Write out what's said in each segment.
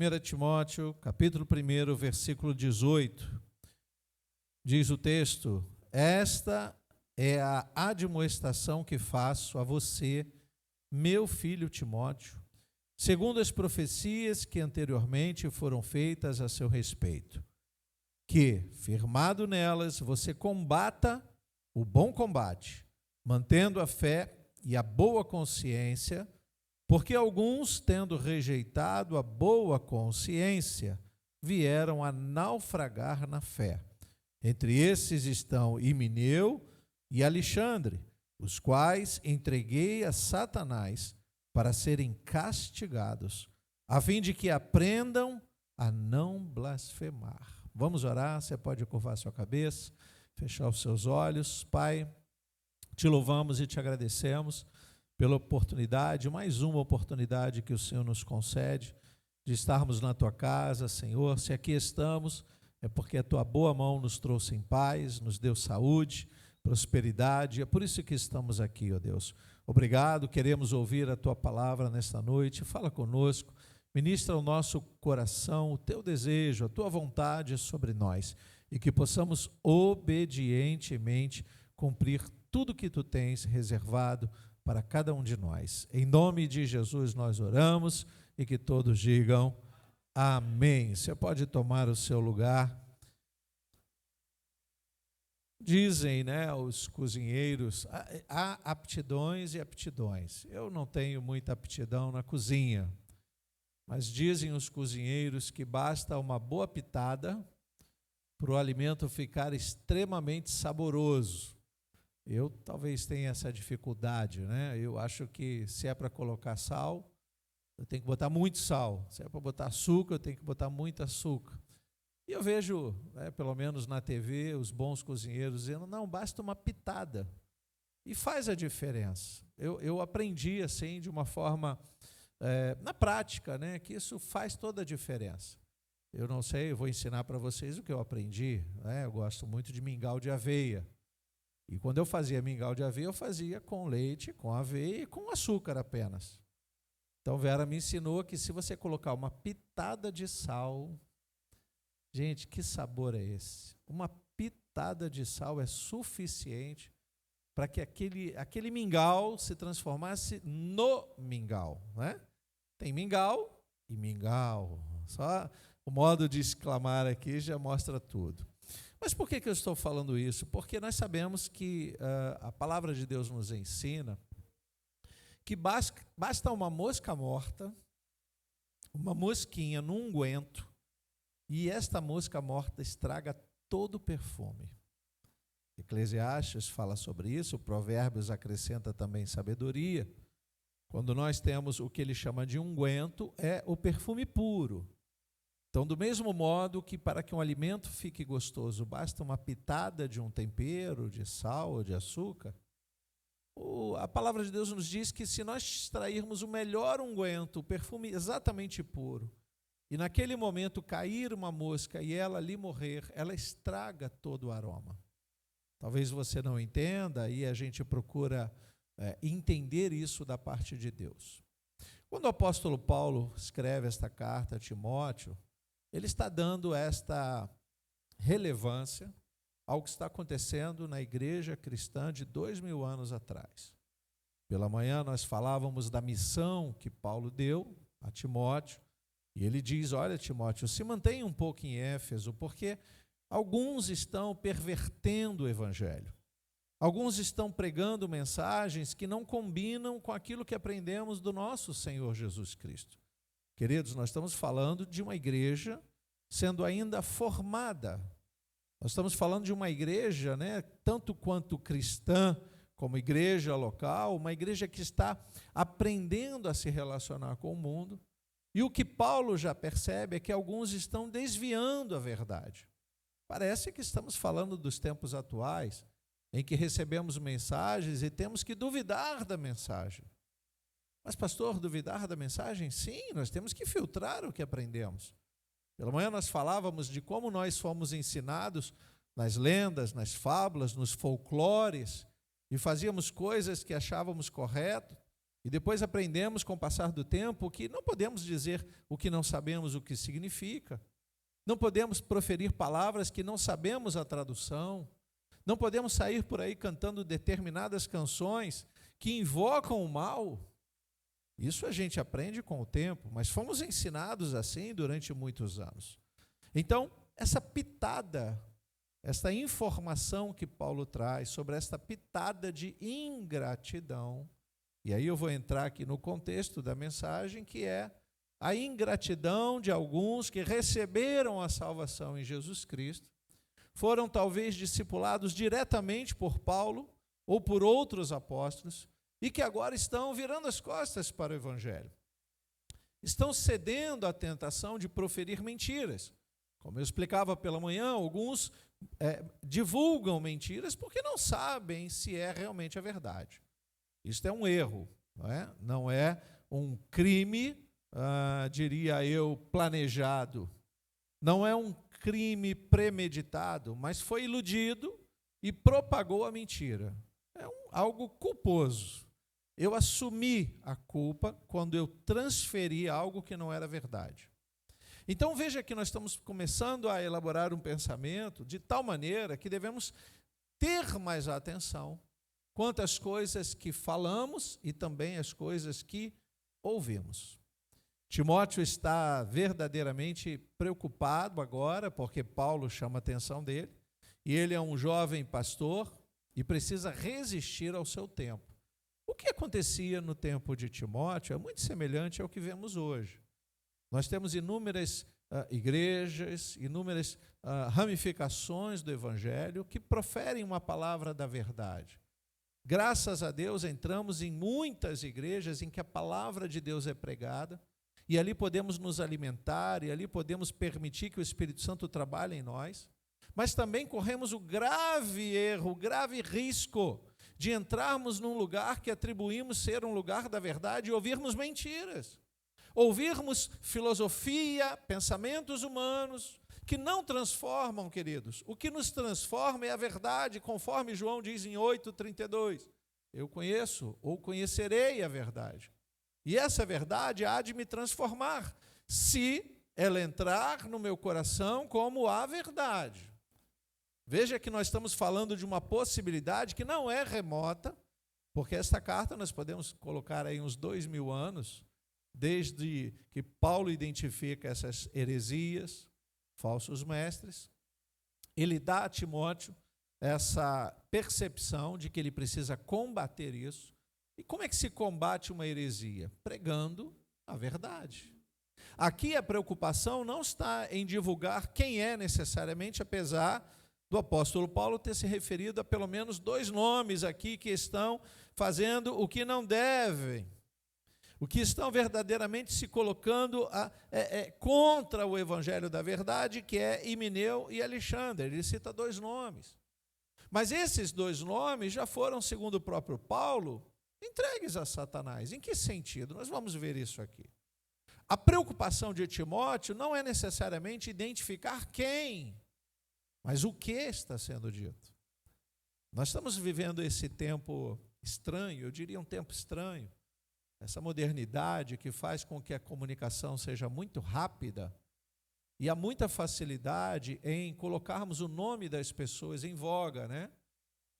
1 Timóteo, capítulo 1, versículo 18, diz o texto: esta é a admoestação que faço a você, meu filho Timóteo, segundo as profecias que anteriormente foram feitas a seu respeito, que, firmado nelas, você combata o bom combate, mantendo a fé e a boa consciência, porque alguns, tendo rejeitado a boa consciência, vieram a naufragar na fé. Entre esses estão Himeneu e Alexandre, os quais entreguei a Satanás para serem castigados, a fim de que aprendam a não blasfemar. Vamos orar, você pode curvar sua cabeça, fechar os seus olhos. Pai, te louvamos e te agradecemos pela oportunidade, mais uma oportunidade que o Senhor nos concede, de estarmos na Tua casa, Senhor. Se aqui estamos, é porque a Tua boa mão nos trouxe em paz, nos deu saúde, prosperidade, é por isso que estamos aqui, ó Deus. Obrigado, queremos ouvir a Tua palavra nesta noite, fala conosco, ministra ao nosso coração o Teu desejo, a Tua vontade sobre nós, e que possamos obedientemente cumprir tudo que Tu tens reservado para cada um de nós. Em nome de Jesus nós oramos e que todos digam amém. Você pode tomar o seu lugar. Dizem, os cozinheiros, há aptidões e aptidões. Eu não tenho muita aptidão na cozinha, mas dizem os cozinheiros que basta uma boa pitada para o alimento ficar extremamente saboroso. Eu talvez tenha essa dificuldade, Eu acho que se é para colocar sal, eu tenho que botar muito sal. Se é para botar açúcar, eu tenho que botar muito açúcar. E eu vejo, pelo menos na TV, os bons cozinheiros dizendo, não, basta uma pitada. E faz a diferença. Eu aprendi assim, de uma forma, na prática, que isso faz toda a diferença. Eu não sei, eu vou ensinar para vocês o que eu aprendi. Eu gosto muito de mingau de aveia. E quando eu fazia mingau de aveia, eu fazia com leite, com aveia e com açúcar apenas. Então, Vera me ensinou que se você colocar uma pitada de sal, gente, que sabor é esse? Uma pitada de sal é suficiente para que aquele mingau se transformasse no mingau. Tem mingau e mingau. Só o modo de exclamar aqui já mostra tudo. Mas por que eu estou falando isso? Porque nós sabemos que a palavra de Deus nos ensina que basta uma mosca morta, uma mosquinha no unguento, e esta mosca morta estraga todo o perfume. Eclesiastes fala sobre isso, Provérbios acrescenta também sabedoria. Quando nós temos o que ele chama de unguento, é o perfume puro. Então, do mesmo modo que para que um alimento fique gostoso, basta uma pitada de um tempero, de sal ou de açúcar, a palavra de Deus nos diz que se nós extrairmos o melhor unguento, o perfume exatamente puro, e naquele momento cair uma mosca e ela ali morrer, ela estraga todo o aroma. Talvez você não entenda, e a gente procura entender isso da parte de Deus. Quando o apóstolo Paulo escreve esta carta a Timóteo, ele está dando esta relevância ao que está acontecendo na igreja cristã de 2000 anos atrás. Pela manhã nós falávamos da missão que Paulo deu a Timóteo, e ele diz, olha Timóteo, se mantenha um pouco em Éfeso, porque alguns estão pervertendo o evangelho. Alguns estão pregando mensagens que não combinam com aquilo que aprendemos do nosso Senhor Jesus Cristo. Queridos, nós estamos falando de uma igreja sendo ainda formada. Nós estamos falando de uma igreja, tanto quanto cristã, como igreja local, uma igreja que está aprendendo a se relacionar com o mundo. E o que Paulo já percebe é que alguns estão desviando a verdade. Parece que estamos falando dos tempos atuais, em que recebemos mensagens e temos que duvidar da mensagem. Mas, pastor, duvidar da mensagem? Sim, nós temos que filtrar o que aprendemos. Pela manhã nós falávamos de como nós fomos ensinados nas lendas, nas fábulas, nos folclores, e fazíamos coisas que achávamos correto, E depois aprendemos, com o passar do tempo, que não podemos dizer o que não sabemos o que significa. Não podemos proferir palavras que não sabemos a tradução. Não podemos sair por aí cantando determinadas canções que invocam o mal. Isso a gente aprende com o tempo, mas fomos ensinados assim durante muitos anos. Então, essa pitada, esta informação que Paulo traz sobre esta pitada de ingratidão, e aí eu vou entrar aqui no contexto da mensagem, que é a ingratidão de alguns que receberam a salvação em Jesus Cristo, foram talvez discipulados diretamente por Paulo ou por outros apóstolos, e que agora estão virando as costas para o Evangelho. Estão cedendo à tentação de proferir mentiras. Como eu explicava pela manhã, alguns divulgam mentiras porque não sabem se é realmente a verdade. Isto é um erro, não é? Não é um crime, diria eu, planejado. Não é um crime premeditado, mas foi iludido e propagou a mentira. É algo culposo. Eu assumi a culpa quando eu transferi algo que não era verdade. Então veja que nós estamos começando a elaborar um pensamento de tal maneira que devemos ter mais atenção quanto às coisas que falamos e também às coisas que ouvimos. Timóteo está verdadeiramente preocupado agora, porque Paulo chama a atenção dele, e ele é um jovem pastor e precisa resistir ao seu tempo. O que acontecia no tempo de Timóteo é muito semelhante ao que vemos hoje. Nós temos inúmeras igrejas, inúmeras ramificações do Evangelho que proferem uma palavra da verdade. Graças a Deus, entramos em muitas igrejas em que a palavra de Deus é pregada, e ali podemos nos alimentar, e ali podemos permitir que o Espírito Santo trabalhe em nós, mas também corremos o grave erro, o grave risco de entrarmos num lugar que atribuímos ser um lugar da verdade e ouvirmos mentiras, ouvirmos filosofia, pensamentos humanos, que não transformam, queridos. O que nos transforma é a verdade, conforme João diz em 8,32. Eu conheço ou conhecerei a verdade. E essa verdade há de me transformar, se ela entrar no meu coração como a verdade. Veja que nós estamos falando de uma possibilidade que não é remota, porque esta carta nós podemos colocar aí uns 2000 anos, desde que Paulo identifica essas heresias, falsos mestres. Ele dá a Timóteo essa percepção de que ele precisa combater isso. E como é que se combate uma heresia? Pregando a verdade. Aqui a preocupação não está em divulgar quem é necessariamente, apesar do apóstolo Paulo ter se referido a pelo menos 2 nomes aqui que estão fazendo o que não devem, o que estão verdadeiramente se colocando contra o evangelho da verdade, que é Himeneu e Alexandre. Ele cita 2 nomes. Mas esses 2 nomes já foram, segundo o próprio Paulo, entregues a Satanás. Em que sentido? Nós vamos ver isso aqui. A preocupação de Timóteo não é necessariamente identificar quem, mas o que está sendo dito. Nós estamos vivendo esse tempo estranho, eu diria um tempo estranho, essa modernidade que faz com que a comunicação seja muito rápida e há muita facilidade em colocarmos o nome das pessoas em voga, né?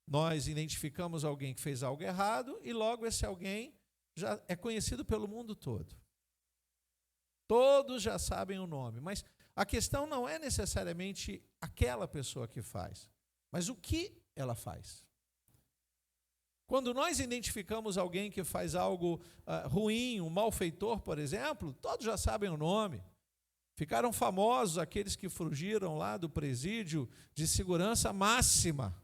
Nós identificamos alguém que fez algo errado e logo esse alguém já é conhecido pelo mundo todo. Todos já sabem o nome, mas a questão não é necessariamente aquela pessoa que faz, mas o que ela faz. Quando nós identificamos alguém que faz algo ruim, um malfeitor, por exemplo, todos já sabem o nome. Ficaram famosos aqueles que fugiram lá do presídio de segurança máxima.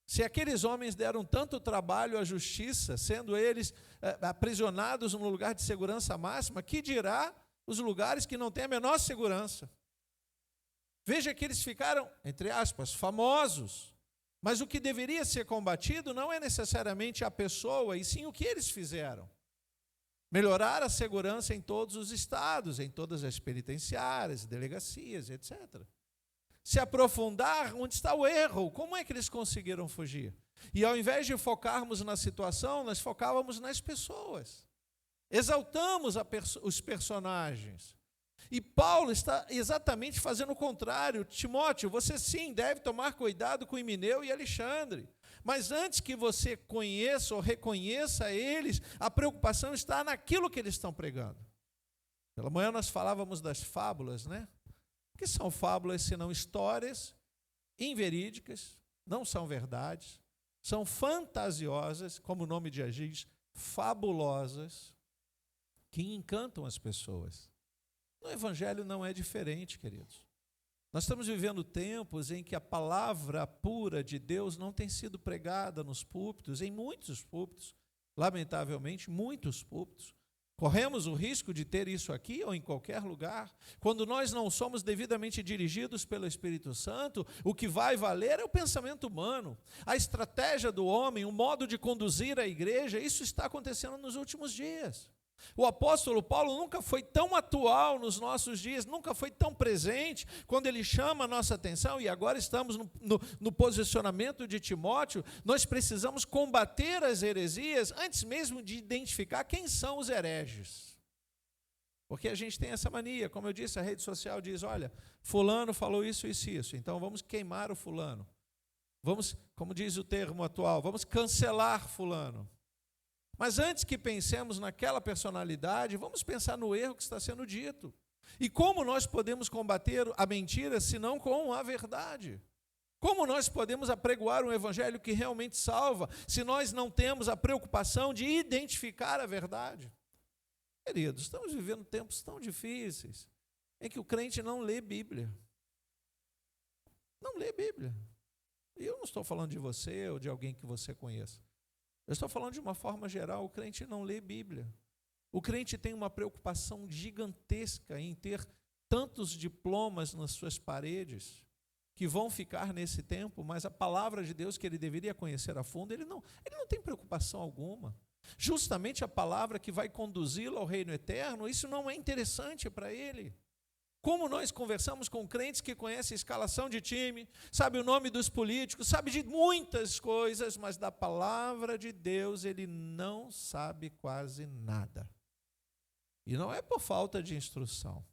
Se aqueles homens deram tanto trabalho à justiça, sendo eles aprisionados num lugar de segurança máxima, que dirá os lugares que não têm a menor segurança? Veja que eles ficaram, entre aspas, famosos. Mas o que deveria ser combatido não é necessariamente a pessoa, e sim o que eles fizeram. Melhorar a segurança em todos os estados, em todas as penitenciárias, delegacias, etc. Se aprofundar onde está o erro. Como é que eles conseguiram fugir? E ao invés de focarmos na situação, nós focávamos nas pessoas. Exaltamos os personagens. E Paulo está exatamente fazendo o contrário. Timóteo, você sim deve tomar cuidado com Himeneu e Alexandre. Mas antes que você conheça ou reconheça eles, a preocupação está naquilo que eles estão pregando. Pela manhã nós falávamos das fábulas, né? O que são fábulas senão histórias inverídicas, não são verdades, são fantasiosas, como o nome já diz, fabulosas, que encantam as pessoas. No Evangelho não é diferente, queridos. Nós estamos vivendo tempos em que a palavra pura de Deus não tem sido pregada nos púlpitos, em muitos púlpitos, lamentavelmente, muitos púlpitos. Corremos o risco de ter isso aqui ou em qualquer lugar. Quando nós não somos devidamente dirigidos pelo Espírito Santo, o que vai valer é o pensamento humano, a estratégia do homem, o modo de conduzir a igreja. Isso está acontecendo nos últimos dias. O apóstolo Paulo nunca foi tão atual nos nossos dias, nunca foi tão presente, quando ele chama a nossa atenção, e agora estamos no posicionamento de Timóteo. Nós precisamos combater as heresias antes mesmo de identificar quem são os hereges. Porque a gente tem essa mania, como eu disse, a rede social diz, olha, fulano falou isso, isso, isso, então vamos queimar o fulano. Vamos, como diz o termo atual, vamos cancelar fulano. Mas antes que pensemos naquela personalidade, vamos pensar no erro que está sendo dito. E como nós podemos combater a mentira, se não com a verdade? Como nós podemos apregoar um evangelho que realmente salva, se nós não temos a preocupação de identificar a verdade? Queridos, estamos vivendo tempos tão difíceis, em que o crente não lê Bíblia. Não lê Bíblia. E eu não estou falando de você ou de alguém que você conheça. Eu estou falando de uma forma geral, o crente não lê Bíblia. O crente tem uma preocupação gigantesca em ter tantos diplomas nas suas paredes, que vão ficar nesse tempo, mas a palavra de Deus que ele deveria conhecer a fundo, ele não tem preocupação alguma. Justamente a palavra que vai conduzi-lo ao reino eterno, isso não é interessante para ele. Como nós conversamos com crentes que conhecem a escalação de time, sabe o nome dos políticos, sabe de muitas coisas, mas da palavra de Deus ele não sabe quase nada. E não é por falta de instrução.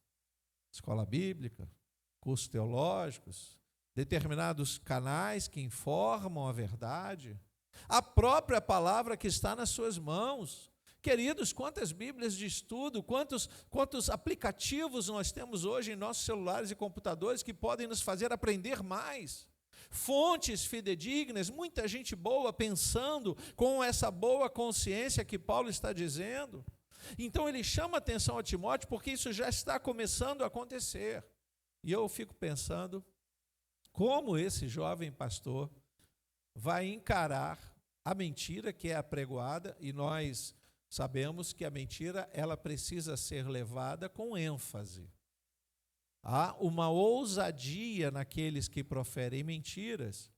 Escola bíblica, cursos teológicos, determinados canais que informam a verdade, a própria palavra que está nas suas mãos. Queridos, quantas Bíblias de estudo, quantos aplicativos nós temos hoje em nossos celulares e computadores que podem nos fazer aprender mais. Fontes fidedignas, muita gente boa pensando com essa boa consciência que Paulo está dizendo. Então ele chama a atenção a Timóteo porque isso já está começando a acontecer. E eu fico pensando como esse jovem pastor vai encarar a mentira que é apregoada, e nós sabemos que a mentira ela precisa ser levada com ênfase. Há uma ousadia naqueles que proferem mentiras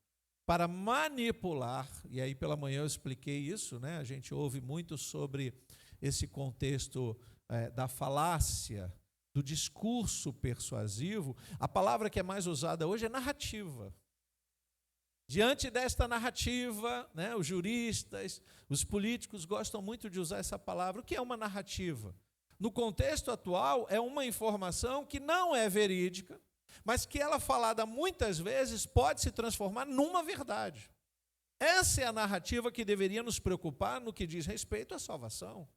para manipular, e aí pela manhã eu expliquei isso, né? A gente ouve muito sobre esse contexto da falácia, do discurso persuasivo. A palavra que é mais usada hoje é narrativa. Diante desta narrativa, né, os juristas, os políticos gostam muito de usar essa palavra. O que é uma narrativa? No contexto atual, é uma informação que não é verídica, mas que ela falada muitas vezes pode se transformar numa verdade. Essa é a narrativa que deveria nos preocupar no que diz respeito à salvação.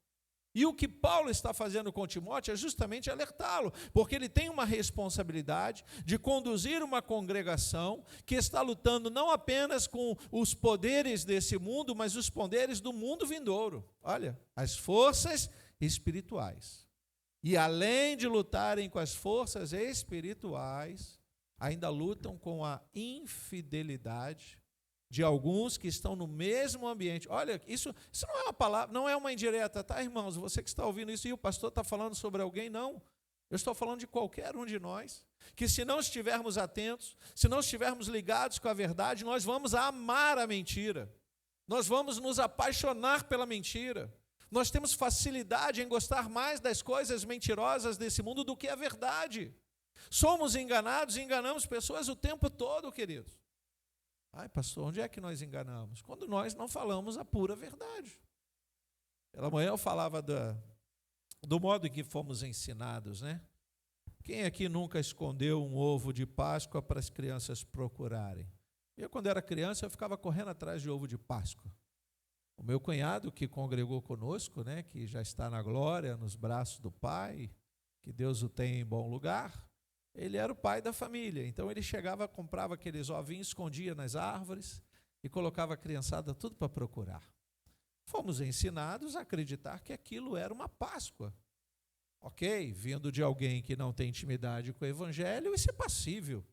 E o que Paulo está fazendo com Timóteo é justamente alertá-lo, porque ele tem uma responsabilidade de conduzir uma congregação que está lutando não apenas com os poderes desse mundo, mas os poderes do mundo vindouro. Olha, as forças espirituais. E além de lutarem com as forças espirituais, ainda lutam com a infidelidade de alguns que estão no mesmo ambiente. Olha, isso não é uma palavra, não é uma indireta, tá, irmãos? Você que está ouvindo isso e o pastor está falando sobre alguém, não. Eu estou falando de qualquer um de nós, que se não estivermos atentos, se não estivermos ligados com a verdade, nós vamos amar a mentira. Nós vamos nos apaixonar pela mentira. Nós temos facilidade em gostar mais das coisas mentirosas desse mundo do que a verdade. Somos enganados e enganamos pessoas o tempo todo, queridos. Ai, pastor, onde é que nós enganamos? Quando nós não falamos a pura verdade. Pela manhã eu falava do modo em que fomos ensinados, né? Quem aqui nunca escondeu um ovo de Páscoa para as crianças procurarem? Eu, quando era criança, eu ficava correndo atrás de ovo de Páscoa. O meu cunhado, que congregou conosco, né, que já está na glória, nos braços do Pai, que Deus o tem em bom lugar, ele era o pai da família. Então ele chegava, comprava aqueles ovinhos, escondia nas árvores e colocava a criançada tudo para procurar. Fomos ensinados a acreditar que aquilo era uma Páscoa. Ok, vindo de alguém que não tem intimidade com o Evangelho, isso é passível.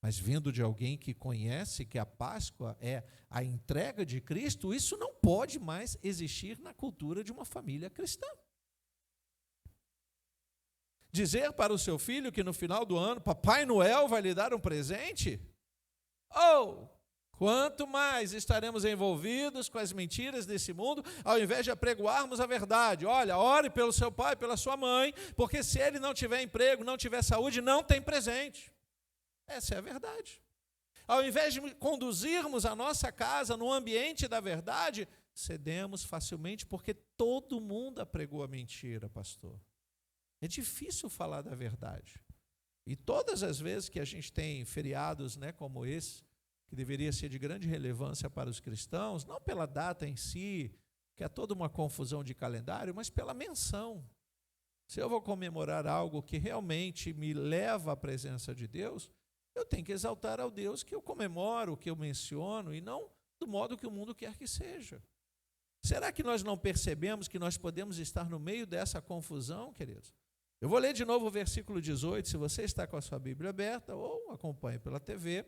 Mas vindo de alguém que conhece que a Páscoa é a entrega de Cristo, isso não pode mais existir na cultura de uma família cristã. Dizer para o seu filho que no final do ano Papai Noel vai lhe dar um presente? Quanto mais estaremos envolvidos com as mentiras desse mundo, ao invés de apregoarmos a verdade. Olha, ore pelo seu pai, pela sua mãe, porque se ele não tiver emprego, não tiver saúde, não tem presente. Essa é a verdade. Ao invés de conduzirmos a nossa casa no ambiente da verdade, cedemos facilmente, porque todo mundo apregou a mentira, pastor. É difícil falar da verdade. E todas as vezes que a gente tem feriados, né, como esse, que deveria ser de grande relevância para os cristãos, não pela data em si, que é toda uma confusão de calendário, mas pela menção. Se eu vou comemorar algo que realmente me leva à presença de Deus, eu tenho que exaltar ao Deus que eu comemoro, que eu menciono, e não do modo que o mundo quer que seja. Será que nós não percebemos que nós podemos estar no meio dessa confusão, queridos? Eu vou ler de novo o versículo 18, se você está com a sua Bíblia aberta, ou acompanhe pela TV.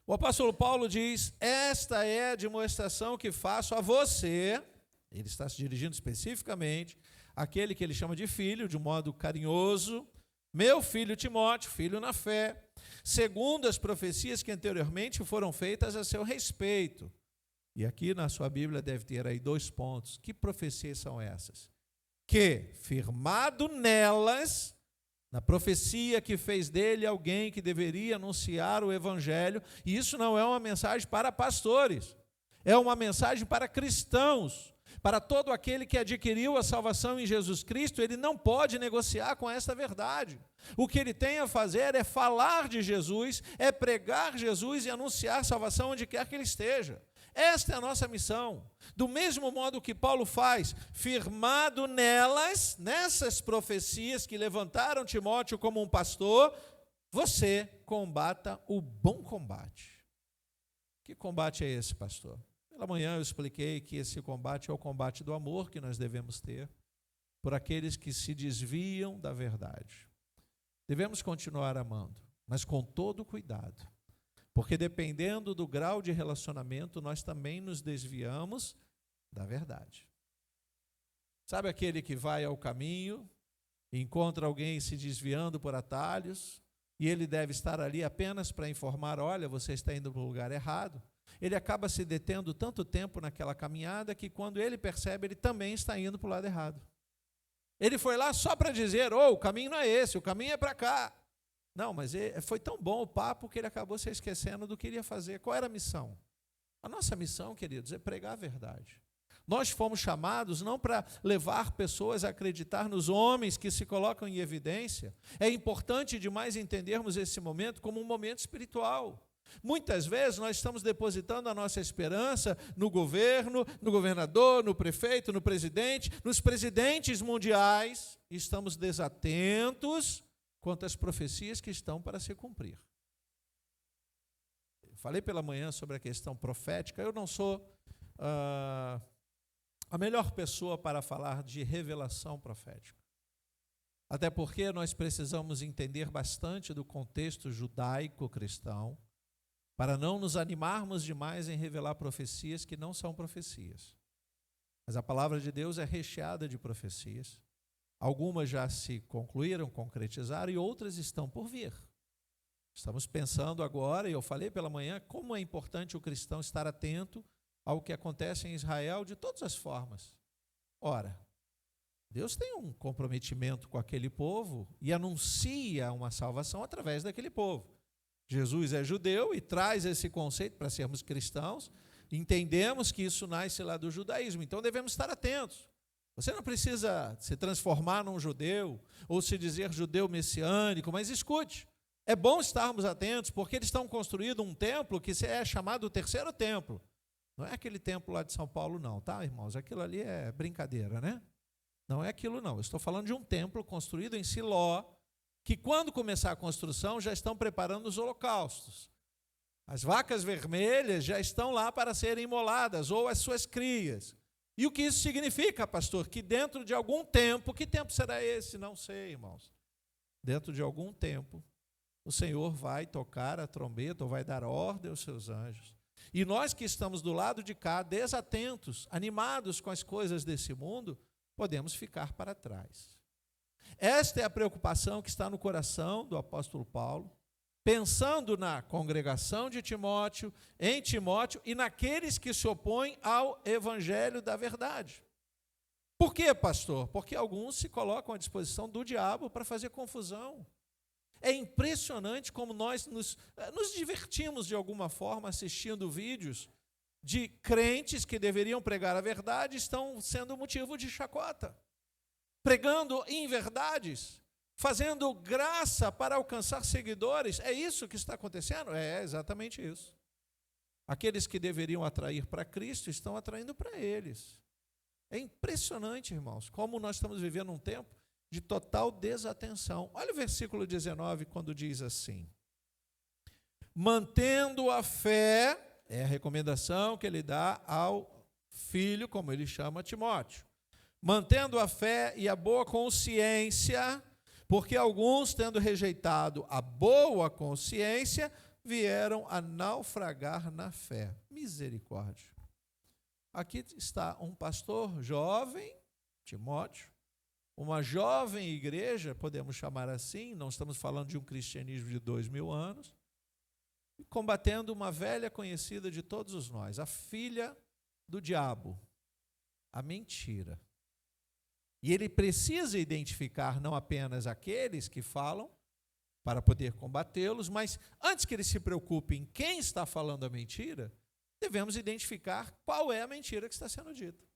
O apóstolo Paulo diz: esta é a demonstração que faço a você, ele está se dirigindo especificamente àquele que ele chama de filho, de um modo carinhoso, meu filho Timóteo, filho na fé, segundo as profecias que anteriormente foram feitas a seu respeito. E aqui na sua Bíblia deve ter aí 2 pontos. Que profecias são essas? Que, firmado nelas, na profecia que fez dele alguém que deveria anunciar o Evangelho, e isso não é uma mensagem para pastores, é uma mensagem para cristãos, para todo aquele que adquiriu a salvação em Jesus Cristo. Ele não pode negociar com esta verdade. O que ele tem a fazer é falar de Jesus, é pregar Jesus e anunciar salvação onde quer que ele esteja. Esta é a nossa missão. Do mesmo modo que Paulo faz, firmado nelas, nessas profecias que levantaram Timóteo como um pastor, você combata o bom combate. Que combate é esse, pastor? Pela manhã eu expliquei que esse combate é o combate do amor que nós devemos ter por aqueles que se desviam da verdade. Devemos continuar amando, mas com todo cuidado. Porque dependendo do grau de relacionamento, nós também nos desviamos da verdade. Sabe aquele que vai ao caminho, encontra alguém se desviando por atalhos, e ele deve estar ali apenas para informar: olha, você está indo para o lugar errado. Ele acaba se detendo tanto tempo naquela caminhada que quando ele percebe, ele também está indo para o lado errado. Ele foi lá só para dizer: o caminho não é esse, o caminho é para cá. Não, mas foi tão bom o papo que ele acabou se esquecendo do que ele ia fazer. Qual era a missão? A nossa missão, queridos, é pregar a verdade. Nós fomos chamados não para levar pessoas a acreditar nos homens que se colocam em evidência. É importante demais entendermos esse momento como um momento espiritual. Muitas vezes nós estamos depositando a nossa esperança no governo, no governador, no prefeito, no presidente, nos presidentes mundiais, e estamos desatentos quanto às profecias que estão para se cumprir. Falei pela manhã sobre a questão profética. Eu não sou a melhor pessoa para falar de revelação profética. Até porque nós precisamos entender bastante do contexto judaico-cristão para não nos animarmos demais em revelar profecias que não são profecias. Mas a palavra de Deus é recheada de profecias. Algumas já se concluíram, concretizaram, e outras estão por vir. Estamos pensando agora, e eu falei pela manhã, como é importante o cristão estar atento ao que acontece em Israel de todas as formas. Ora, Deus tem um comprometimento com aquele povo e anuncia uma salvação através daquele povo. Jesus é judeu e traz esse conceito para sermos cristãos. Entendemos que isso nasce lá do judaísmo, então devemos estar atentos. Você não precisa se transformar num judeu ou se dizer judeu messiânico, mas escute, é bom estarmos atentos, porque eles estão construindo um templo que é chamado o terceiro templo. Não é aquele templo lá de São Paulo não, tá, irmãos? Aquilo ali é brincadeira, né? Não é aquilo não, eu estou falando de um templo construído em Siló, que quando começar a construção já estão preparando os holocaustos. As vacas vermelhas já estão lá para serem imoladas, ou as suas crias. E o que isso significa, pastor? Que dentro de algum tempo, que tempo será esse? Não sei, irmãos. Dentro de algum tempo, o Senhor vai tocar a trombeta, ou vai dar ordem aos seus anjos. E nós que estamos do lado de cá, desatentos, animados com as coisas desse mundo, podemos ficar para trás. Esta é a preocupação que está no coração do apóstolo Paulo, pensando na congregação de Timóteo, em Timóteo e naqueles que se opõem ao evangelho da verdade. Por quê, pastor? Porque alguns se colocam à disposição do diabo para fazer confusão. É impressionante como nós nos divertimos de alguma forma assistindo vídeos de crentes que deveriam pregar a verdade, estão sendo motivo de chacota, pregando inverdades, fazendo graça para alcançar seguidores. É isso que está acontecendo? É exatamente isso. Aqueles que deveriam atrair para Cristo estão atraindo para eles. É impressionante, irmãos, como nós estamos vivendo um tempo de total desatenção. Olha o versículo 19, quando diz assim: mantendo a fé, é a recomendação que ele dá ao filho, como ele chama Timóteo, mantendo a fé e a boa consciência, porque alguns, tendo rejeitado a boa consciência, vieram a naufragar na fé. Misericórdia. Aqui está um pastor jovem, Timóteo, uma jovem igreja, podemos chamar assim, não estamos falando de um cristianismo de 2000 anos, combatendo uma velha conhecida de todos nós, a filha do diabo, a mentira. E ele precisa identificar não apenas aqueles que falam, para poder combatê-los, mas antes que ele se preocupe em quem está falando a mentira, devemos identificar qual é a mentira que está sendo dita.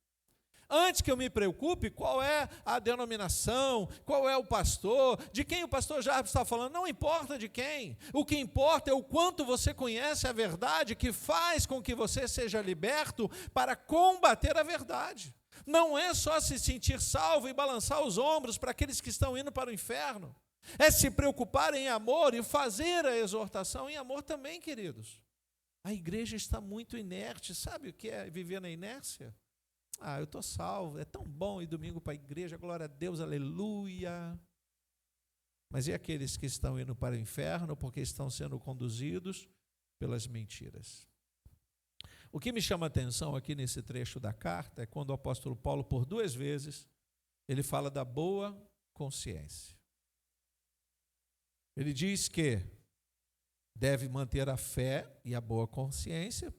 Antes que eu me preocupe qual é a denominação, qual é o pastor, de quem o pastor Jarbas está falando, não importa de quem. O que importa é o quanto você conhece a verdade, que faz com que você seja liberto para combater a verdade. Não é só se sentir salvo e balançar os ombros para aqueles que estão indo para o inferno. É se preocupar em amor e fazer a exortação em amor também, queridos. A igreja está muito inerte. Sabe o que é viver na inércia? Eu estou salvo, é tão bom ir domingo para a igreja, glória a Deus, aleluia. Mas e aqueles que estão indo para o inferno porque estão sendo conduzidos pelas mentiras? O que me chama a atenção aqui nesse trecho da carta é quando o apóstolo Paulo, por 2 vezes, ele fala da boa consciência. Ele diz que deve manter a fé e a boa consciência,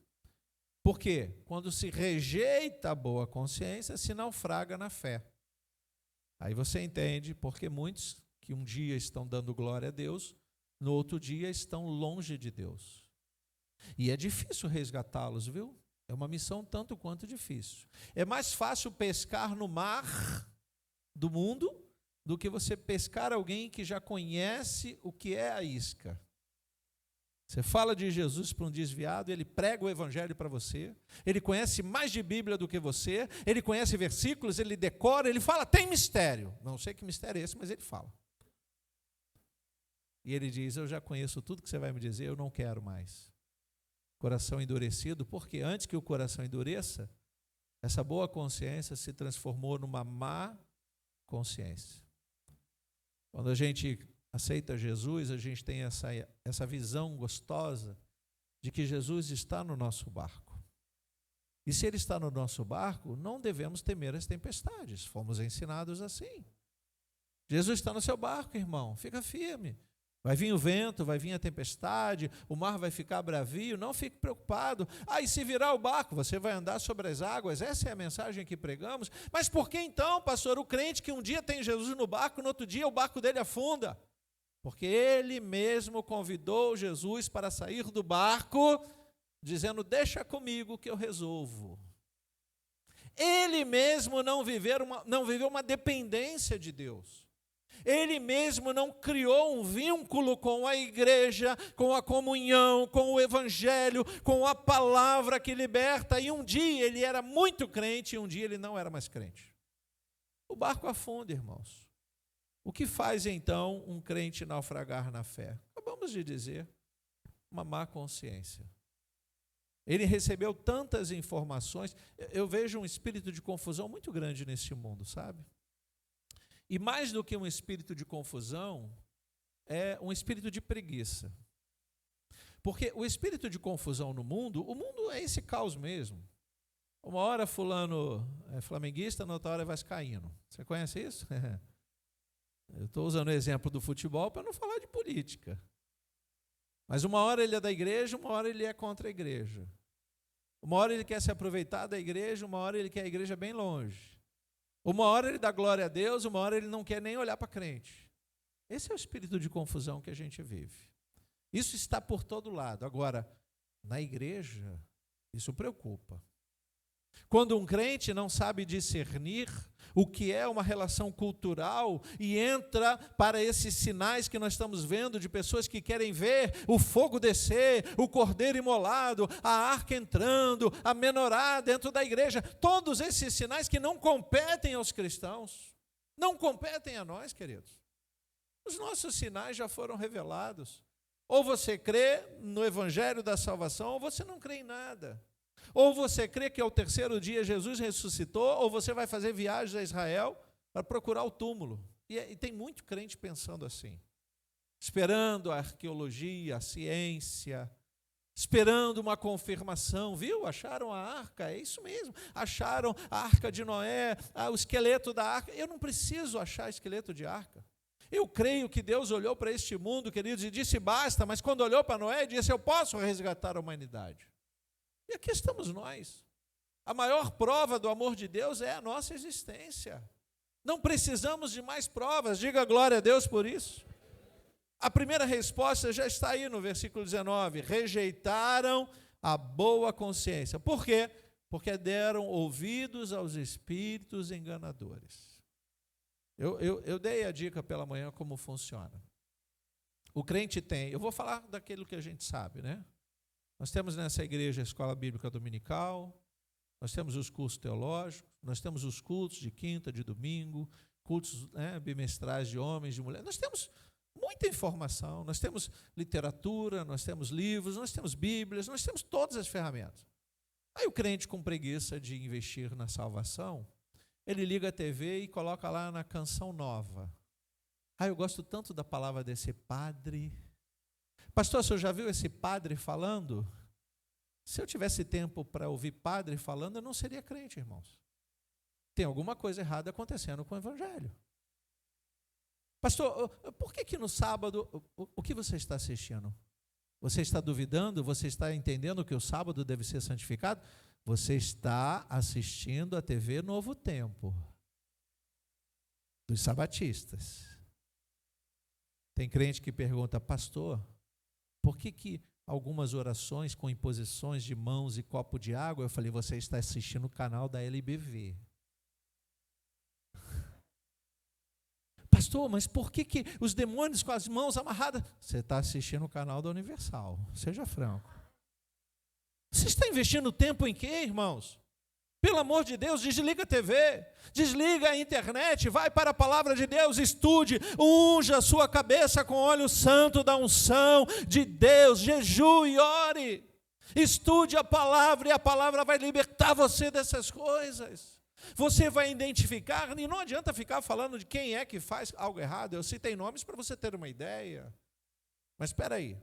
porque quando se rejeita a boa consciência, se naufraga na fé. Aí você entende porque muitos que um dia estão dando glória a Deus, no outro dia estão longe de Deus. E é difícil resgatá-los, viu? É uma missão tanto quanto difícil. É mais fácil pescar no mar do mundo do que você pescar alguém que já conhece o que é a isca. Você fala de Jesus para um desviado, ele prega o evangelho para você, ele conhece mais de Bíblia do que você, ele conhece versículos, ele decora, ele fala, tem mistério. Não sei que mistério é esse, mas ele fala. E ele diz, eu já conheço tudo que você vai me dizer, eu não quero mais. Coração endurecido, porque antes que o coração endureça, essa boa consciência se transformou numa má consciência. Quando a gente aceita Jesus, a gente tem essa visão gostosa de que Jesus está no nosso barco. E se Ele está no nosso barco, não devemos temer as tempestades. Fomos ensinados assim. Jesus está no seu barco, irmão, fica firme. Vai vir o vento, vai vir a tempestade, o mar vai ficar bravio, não fique preocupado. E se virar o barco, você vai andar sobre as águas. Essa é a mensagem que pregamos. Mas por que então, pastor, o crente que um dia tem Jesus no barco, no outro dia o barco dele afunda? Porque ele mesmo convidou Jesus para sair do barco, dizendo: deixa comigo que eu resolvo. Ele mesmo não viveu uma dependência de Deus. Ele mesmo não criou um vínculo com a igreja, com a comunhão, com o evangelho, com a palavra que liberta. E um dia ele era muito crente e um dia ele não era mais crente. O barco afunda, irmãos. O que faz então um crente naufragar na fé? Acabamos de dizer, uma má consciência. Ele recebeu tantas informações. Eu vejo um espírito de confusão muito grande neste mundo, sabe? E mais do que um espírito de confusão, é um espírito de preguiça. Porque o espírito de confusão no mundo, o mundo é esse caos mesmo. Uma hora fulano é flamenguista, na outra hora é vascaíno. Você conhece isso? Eu estou usando o exemplo do futebol para não falar de política. Mas uma hora ele é da igreja, uma hora ele é contra a igreja. Uma hora ele quer se aproveitar da igreja, uma hora ele quer a igreja bem longe. Uma hora ele dá glória a Deus, uma hora ele não quer nem olhar para crente. Esse é o espírito de confusão que a gente vive. Isso está por todo lado. Agora, na igreja, isso preocupa. Quando um crente não sabe discernir o que é uma relação cultural e entra para esses sinais que nós estamos vendo de pessoas que querem ver o fogo descer, o cordeiro imolado, a arca entrando, a menorá dentro da igreja, todos esses sinais que não competem aos cristãos, não competem a nós, queridos. Os nossos sinais já foram revelados. Ou você crê no evangelho da salvação, ou você não crê em nada. Ou você crê que ao terceiro dia Jesus ressuscitou, ou você vai fazer viagens a Israel para procurar o túmulo. E tem muito crente pensando assim, esperando a arqueologia, a ciência, esperando uma confirmação. Viu? Acharam a arca, é isso mesmo. Acharam a arca de Noé, o esqueleto da arca. Eu não preciso achar esqueleto de arca. Eu creio que Deus olhou para este mundo, queridos, e disse basta, mas quando olhou para Noé, disse: eu posso resgatar a humanidade. E aqui estamos nós. A maior prova do amor de Deus é a nossa existência. Não precisamos de mais provas, diga glória a Deus por isso. A primeira resposta já está aí no versículo 19: rejeitaram a boa consciência. Por quê? Porque deram ouvidos aos espíritos enganadores. Eu dei a dica pela manhã como funciona. O crente tem, eu vou falar daquilo que a gente sabe, né? Nós temos nessa igreja a escola bíblica dominical, nós temos os cursos teológicos, nós temos os cultos de quinta, de domingo, cultos bimestrais de homens, de mulheres. Nós temos muita informação, nós temos literatura, nós temos livros, nós temos bíblias, nós temos todas as ferramentas. Aí o crente com preguiça de investir na salvação, ele liga a TV e coloca lá na Canção Nova. Eu gosto tanto da palavra desse padre. Pastor, o senhor já viu esse padre falando? Se eu tivesse tempo para ouvir padre falando, eu não seria crente, irmãos. Tem alguma coisa errada acontecendo com o evangelho. Pastor, por que no sábado, o que você está assistindo? Você está duvidando? Você está entendendo que o sábado deve ser santificado? Você está assistindo a TV Novo Tempo, dos sabatistas. Tem crente que pergunta: pastor, por que algumas orações com imposições de mãos e copo de água? Eu falei: você está assistindo o canal da LBV. Pastor, mas por que os demônios com as mãos amarradas? Você está assistindo o canal da Universal, seja franco. Você está investindo tempo em quê, irmãos? Pelo amor de Deus, desliga a TV, desliga a internet, vai para a palavra de Deus, estude, unja a sua cabeça com óleo santo da unção de Deus, jejue e ore. Estude a palavra e a palavra vai libertar você dessas coisas. Você vai identificar, e não adianta ficar falando de quem é que faz algo errado. Eu citei nomes para você ter uma ideia. Mas espera aí,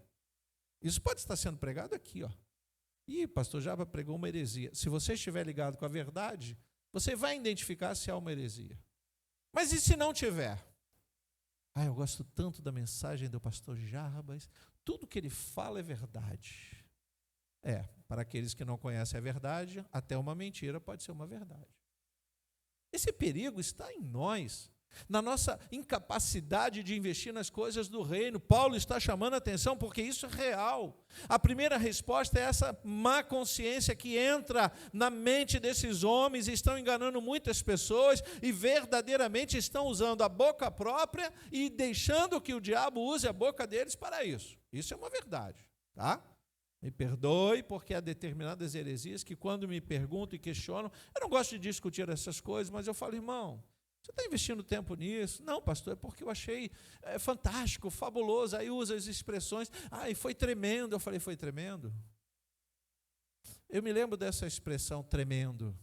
isso pode estar sendo pregado aqui, ó. Ih, pastor Jaba pregou uma heresia. Se você estiver ligado com a verdade, você vai identificar se há uma heresia. Mas e se não tiver? Eu gosto tanto da mensagem do pastor Jarbas. Tudo que ele fala é verdade. Para aqueles que não conhecem a verdade, até uma mentira pode ser uma verdade. Esse perigo está em nós. na nossa incapacidade de investir nas coisas do reino. Paulo está chamando a atenção porque isso é real. A primeira resposta é essa má consciência que entra na mente desses homens e estão enganando muitas pessoas e verdadeiramente estão usando a boca própria e deixando que o diabo use a boca deles para isso. Isso é uma verdade, tá? Me perdoe, porque há determinadas heresias que quando me perguntam e questionam, eu não gosto de discutir essas coisas, mas eu falo, irmão, você está investindo tempo nisso? Não, pastor, é porque eu achei fantástico, fabuloso. Aí usa as expressões, e foi tremendo. Eu falei, foi tremendo? Eu me lembro dessa expressão, tremendo,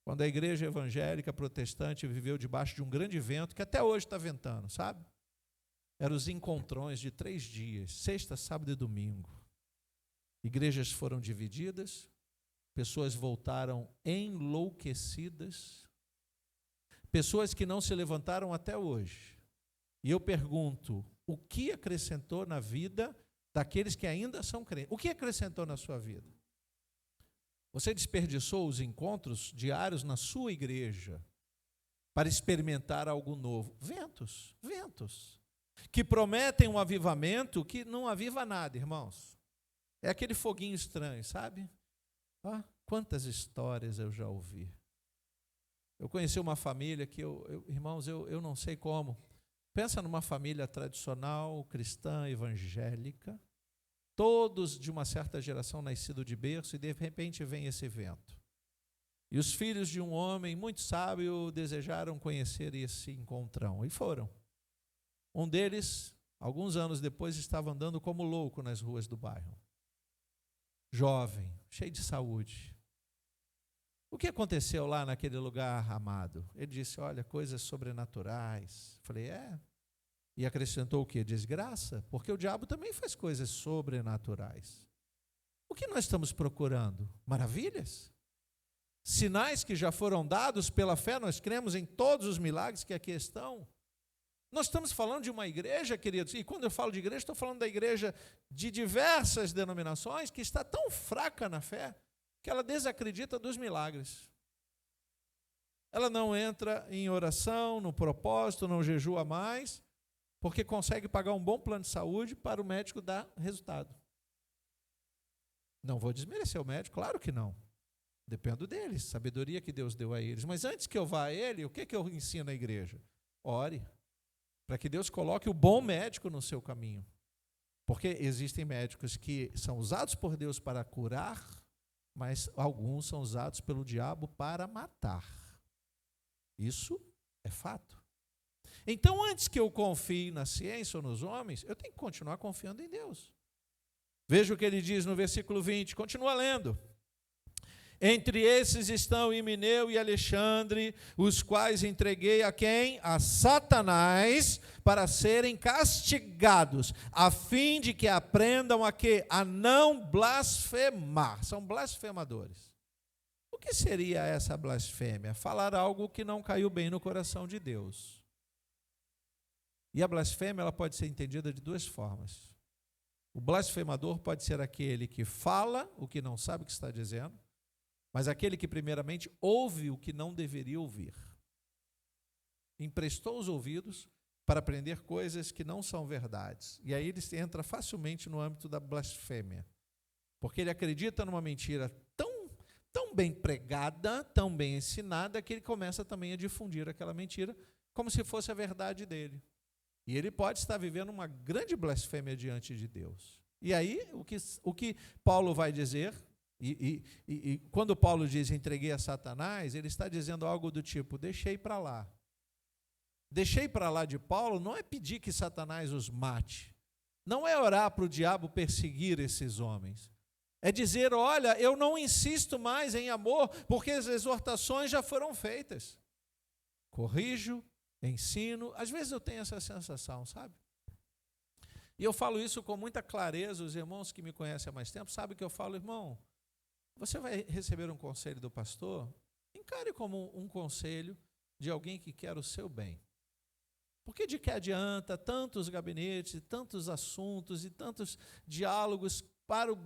quando a igreja evangélica protestante viveu debaixo de um grande vento, que até hoje está ventando, sabe? Eram os encontrões de 3 dias, sexta, sábado e domingo. Igrejas foram divididas, pessoas voltaram enlouquecidas, pessoas que não se levantaram até hoje. E eu pergunto, o que acrescentou na vida daqueles que ainda são crentes? O que acrescentou na sua vida? Você desperdiçou os encontros diários na sua igreja para experimentar algo novo? Ventos, que prometem um avivamento que não aviva nada, irmãos. É aquele foguinho estranho, sabe? Quantas histórias eu já ouvi. Eu conheci uma família que, irmãos, eu não sei como. Pensa numa família tradicional, cristã, evangélica, todos de uma certa geração nascido de berço, e de repente vem esse vento. E os filhos de um homem muito sábio desejaram conhecer esse encontrão, e foram. Um deles, alguns anos depois, estava andando como louco nas ruas do bairro. Jovem, cheio de saúde. O que aconteceu lá naquele lugar, amado? Ele disse, olha, coisas sobrenaturais. Falei, E acrescentou o quê? Desgraça? Porque o diabo também faz coisas sobrenaturais. O que nós estamos procurando? Maravilhas? Sinais que já foram dados pela fé, nós cremos em todos os milagres que aqui estão. Nós estamos falando de uma igreja, queridos, e quando eu falo de igreja, estou falando da igreja de diversas denominações que está tão fraca na fé, que ela desacredita dos milagres. Ela não entra em oração, no propósito, não jejua mais, porque consegue pagar um bom plano de saúde para o médico dar resultado. Não vou desmerecer o médico, claro que não. Dependo deles, sabedoria que Deus deu a eles. Mas antes que eu vá a ele, o que eu ensino à igreja? Ore, para que Deus coloque o bom médico no seu caminho. Porque existem médicos que são usados por Deus para curar, mas alguns são usados pelo diabo para matar. Isso é fato. Então, antes que eu confie na ciência ou nos homens, eu tenho que continuar confiando em Deus. Veja o que ele diz no versículo 20, continua lendo. Entre esses estão Himeneu e Alexandre, os quais entreguei a quem? A Satanás, para serem castigados, a fim de que aprendam a quê? A não blasfemar. São blasfemadores. O que seria essa blasfêmia? Falar algo que não caiu bem no coração de Deus. E a blasfêmia ela pode ser entendida de 2 formas. O blasfemador pode ser aquele que fala o que não sabe o que está dizendo, mas aquele que primeiramente ouve o que não deveria ouvir. Emprestou os ouvidos para aprender coisas que não são verdades. E aí ele entra facilmente no âmbito da blasfêmia. Porque ele acredita numa mentira tão bem pregada, tão bem ensinada, que ele começa também a difundir aquela mentira como se fosse a verdade dele. E ele pode estar vivendo uma grande blasfêmia diante de Deus. E aí, o que Paulo vai dizer... E quando Paulo diz entreguei a Satanás, ele está dizendo algo do tipo, deixei para lá. Deixei para lá de Paulo não é pedir que Satanás os mate, não é orar para o diabo perseguir esses homens, é dizer, olha, eu não insisto mais em amor, porque as exortações já foram feitas. Corrijo, ensino, às vezes eu tenho essa sensação, sabe? E eu falo isso com muita clareza, os irmãos que me conhecem há mais tempo sabem que eu falo, irmão, você vai receber um conselho do pastor? Encare como um conselho de alguém que quer o seu bem. Porque de que adianta tantos gabinetes, tantos assuntos e tantos diálogos para o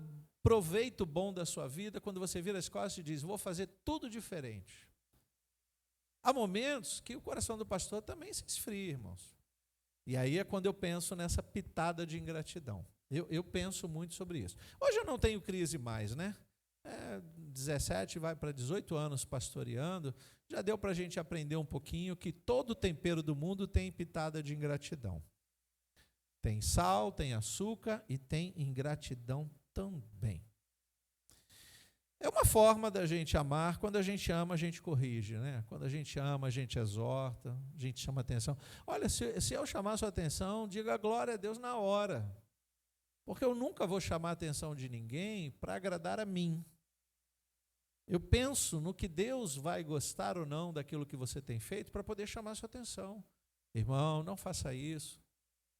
proveito bom da sua vida, quando você vira as costas e diz, vou fazer tudo diferente. Há momentos que o coração do pastor também se esfria, irmãos. E aí é quando eu penso nessa pitada de ingratidão. Eu penso muito sobre isso. Hoje eu não tenho crise mais, né? 17, vai para 18 anos pastoreando, já deu para a gente aprender um pouquinho que todo tempero do mundo tem pitada de ingratidão. Tem sal, tem açúcar e tem ingratidão também. É uma forma da gente amar. Quando a gente ama, a gente corrige, né? Quando a gente ama, a gente exorta, a gente chama atenção. Olha, se eu chamar a sua atenção, diga glória a Deus na hora. Porque eu nunca vou chamar a atenção de ninguém para agradar a mim. Eu penso no que Deus vai gostar ou não daquilo que você tem feito para poder chamar a sua atenção. Irmão, não faça isso.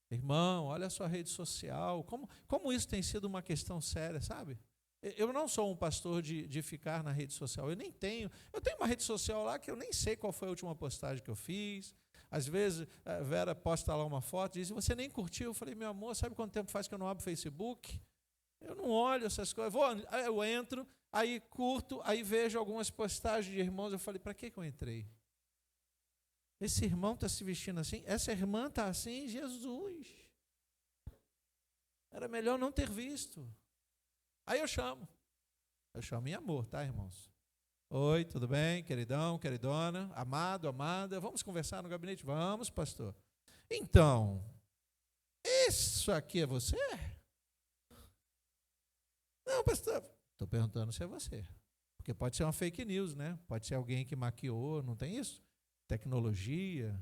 Irmão, olha a sua rede social. Como isso tem sido uma questão séria, sabe? Eu não sou um pastor de ficar na rede social. Eu tenho uma rede social lá que eu nem sei qual foi a última postagem que eu fiz. Às vezes, a Vera posta lá uma foto e diz, você nem curtiu? Eu falei, meu amor, sabe quanto tempo faz que eu não abro o Facebook? Eu não olho essas coisas. Eu entro, aí curto, aí vejo algumas postagens de irmãos. Eu falei, para que eu entrei? Esse irmão está se vestindo assim? Essa irmã está assim? Jesus! Era melhor não ter visto. Aí eu chamo em amor, tá, irmãos? Oi, tudo bem, queridão, queridona, amado, amada, vamos conversar no gabinete? Vamos, pastor. Então, isso aqui é você? Não, pastor, estou perguntando se é você. Porque pode ser uma fake news, né? Pode ser alguém que maquiou, não tem isso? Tecnologia,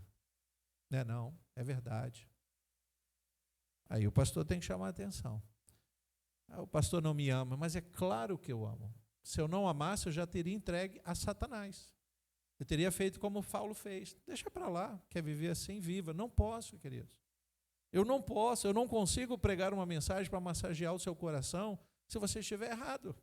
né? Não, é verdade. Aí o pastor tem que chamar a atenção. O pastor não me ama, mas é claro que eu amo. Se eu não amasse, eu já teria entregue a Satanás. Eu teria feito como Paulo fez. Deixa para lá, quer viver assim, viva. Não posso, queridos. Eu não consigo pregar uma mensagem para massagear o seu coração se você estiver errado.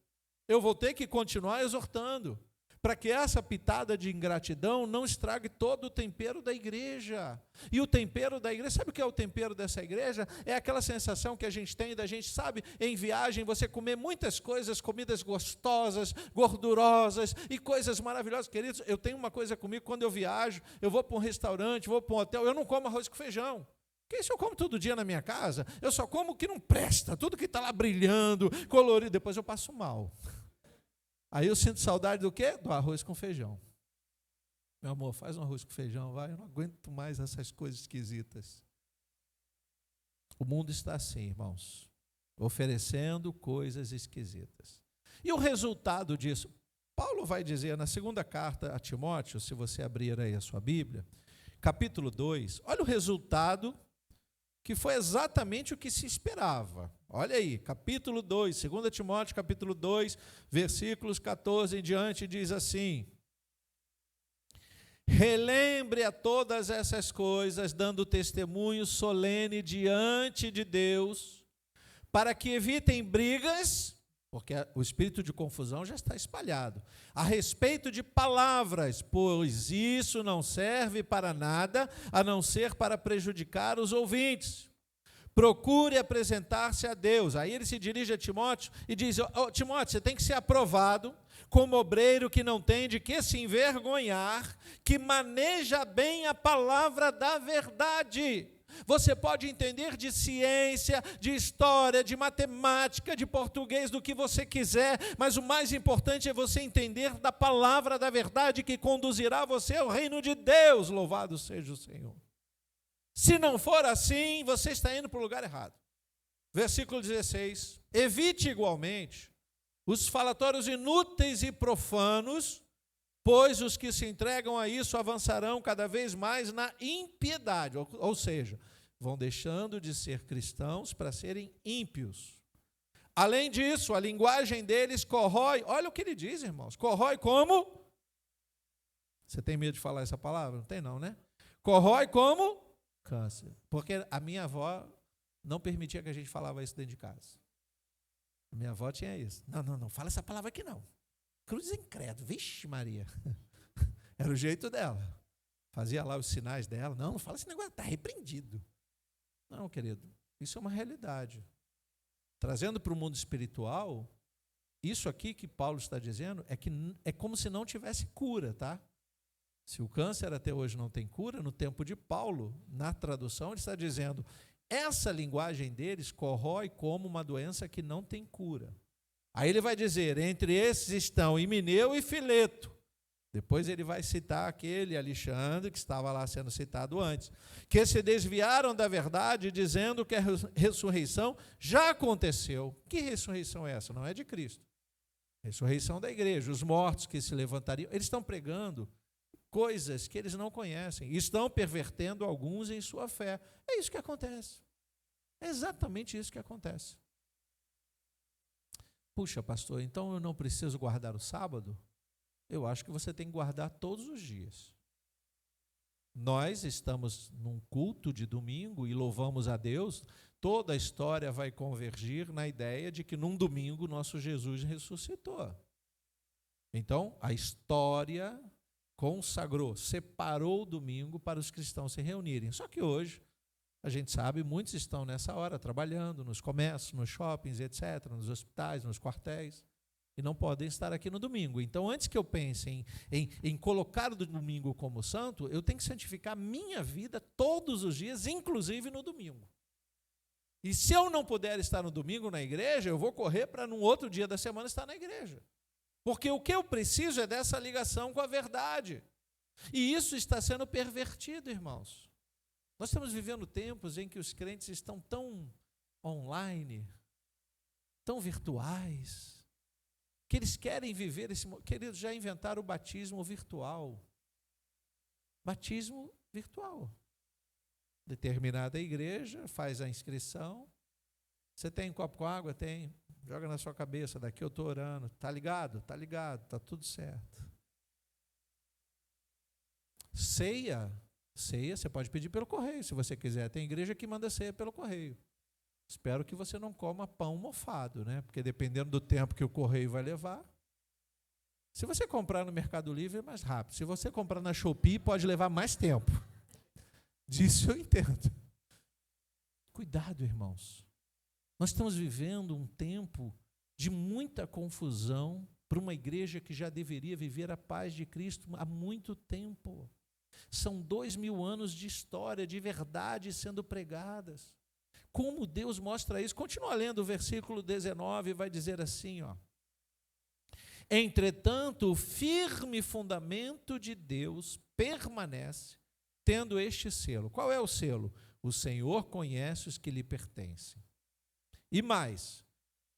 Eu vou ter que continuar exortando, para que essa pitada de ingratidão não estrague todo o tempero da igreja. E o tempero da igreja, sabe o que é o tempero dessa igreja? É aquela sensação que a gente tem, da gente, sabe, em viagem, você comer muitas coisas, comidas gostosas, gordurosas e coisas maravilhosas. Queridos, eu tenho uma coisa comigo, quando eu viajo, eu vou para um restaurante, vou para um hotel, eu não como arroz com feijão. Porque isso eu como todo dia na minha casa, eu só como o que não presta, tudo que está lá brilhando, colorido, depois eu passo mal. Aí eu sinto saudade do quê? Do arroz com feijão. Meu amor, faz um arroz com feijão, vai. Eu não aguento mais essas coisas esquisitas. O mundo está assim, irmãos, oferecendo coisas esquisitas. E o resultado disso? Paulo vai dizer na segunda carta a Timóteo, se você abrir aí a sua Bíblia, capítulo 2, olha o resultado que foi exatamente o que se esperava. Olha aí, capítulo 2, 2 Timóteo, capítulo 2, versículos 14 em diante, diz assim: relembre a todas essas coisas, dando testemunho solene diante de Deus, para que evitem brigas, porque o espírito de confusão já está espalhado, a respeito de palavras, pois isso não serve para nada, a não ser para prejudicar os ouvintes. Procure apresentar-se a Deus. Aí ele se dirige a Timóteo e diz, Timóteo, você tem que ser aprovado como obreiro que não tem de que se envergonhar, que maneja bem a palavra da verdade. Você pode entender de ciência, de história, de matemática, de português, do que você quiser, mas o mais importante é você entender da palavra da verdade que conduzirá você ao reino de Deus. Louvado seja o Senhor. Se não for assim, você está indo para o lugar errado. Versículo 16. Evite igualmente os falatórios inúteis e profanos, pois os que se entregam a isso avançarão cada vez mais na impiedade, ou seja, vão deixando de ser cristãos para serem ímpios. Além disso, a linguagem deles corrói, olha o que ele diz, irmãos, corrói como? Você tem medo de falar essa palavra? Não tem não, né? Corrói como? Câncer. Porque a minha avó não permitia que a gente falava isso dentro de casa. A minha avó tinha isso. Não, fala essa palavra aqui não. Cruz incrédulo, vixe Maria. Era o jeito dela. Fazia lá os sinais dela. Não fala esse negócio, está repreendido. Não, querido, isso é uma realidade. Trazendo para o mundo espiritual, isso aqui que Paulo está dizendo é que é como se não tivesse cura, tá? Se o câncer até hoje não tem cura, no tempo de Paulo, na tradução, ele está dizendo, essa linguagem deles corrói como uma doença que não tem cura. Aí ele vai dizer, entre esses estão Himeneu e Fileto. Depois ele vai citar aquele Alexandre, que estava lá sendo citado antes, que se desviaram da verdade, dizendo que a ressurreição já aconteceu. Que ressurreição é essa? Não é de Cristo. Ressurreição da igreja, os mortos que se levantariam. Eles estão pregando coisas que eles não conhecem, e estão pervertendo alguns em sua fé. É isso que acontece. É exatamente isso que acontece. Puxa, pastor, então eu não preciso guardar o sábado? Eu acho que você tem que guardar todos os dias. Nós estamos num culto de domingo e louvamos a Deus, toda a história vai convergir na ideia de que num domingo nosso Jesus ressuscitou. Então, a história consagrou, separou o domingo para os cristãos se reunirem. Só que hoje, a gente sabe, muitos estão nessa hora trabalhando nos comércios, nos shoppings, etc., nos hospitais, nos quartéis, e não podem estar aqui no domingo. Então, antes que eu pense em colocar o domingo como santo, eu tenho que santificar minha vida todos os dias, inclusive no domingo. E se eu não puder estar no domingo na igreja, eu vou correr para num outro dia da semana estar na igreja. Porque o que eu preciso é dessa ligação com a verdade. E isso está sendo pervertido, irmãos. Nós estamos vivendo tempos em que os crentes estão tão online, tão virtuais, que eles querem viver esse... Queridos, já inventaram o batismo virtual. Batismo virtual. Determinada igreja faz a inscrição. Você tem um copo com água? Tem. Joga na sua cabeça, daqui eu estou orando. Está ligado? Está ligado, está tudo certo. Ceia, você pode pedir pelo correio, se você quiser. Tem igreja que manda ceia pelo correio. Espero que você não coma pão mofado, né? Porque dependendo do tempo que o correio vai levar. Se você comprar no Mercado Livre é mais rápido. Se você comprar na Shopee, pode levar mais tempo. Disso eu entendo. Cuidado, irmãos. Nós estamos vivendo um tempo de muita confusão para uma igreja que já deveria viver a paz de Cristo há muito tempo. São 2000 anos de história, de verdade sendo pregadas. Como Deus mostra isso? Continua lendo o versículo 19, vai dizer assim, ó. Entretanto, o firme fundamento de Deus permanece, tendo este selo. Qual é o selo? O Senhor conhece os que lhe pertencem. E mais,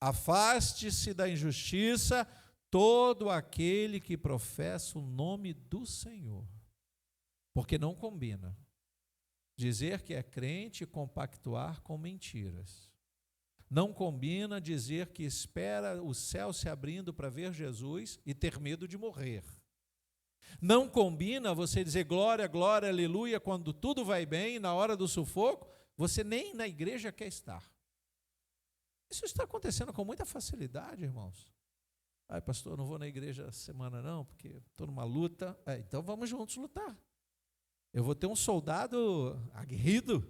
afaste-se da injustiça todo aquele que professa o nome do Senhor. Porque não combina dizer que é crente e compactuar com mentiras. Não combina dizer que espera o céu se abrindo para ver Jesus e ter medo de morrer. Não combina você dizer glória, glória, aleluia, quando tudo vai bem, na hora do sufoco, você nem na igreja quer estar. Isso está acontecendo com muita facilidade, irmãos. Ai, pastor, eu não vou na igreja essa semana não, porque estou numa luta. Então vamos juntos lutar. Eu vou ter um soldado aguerrido,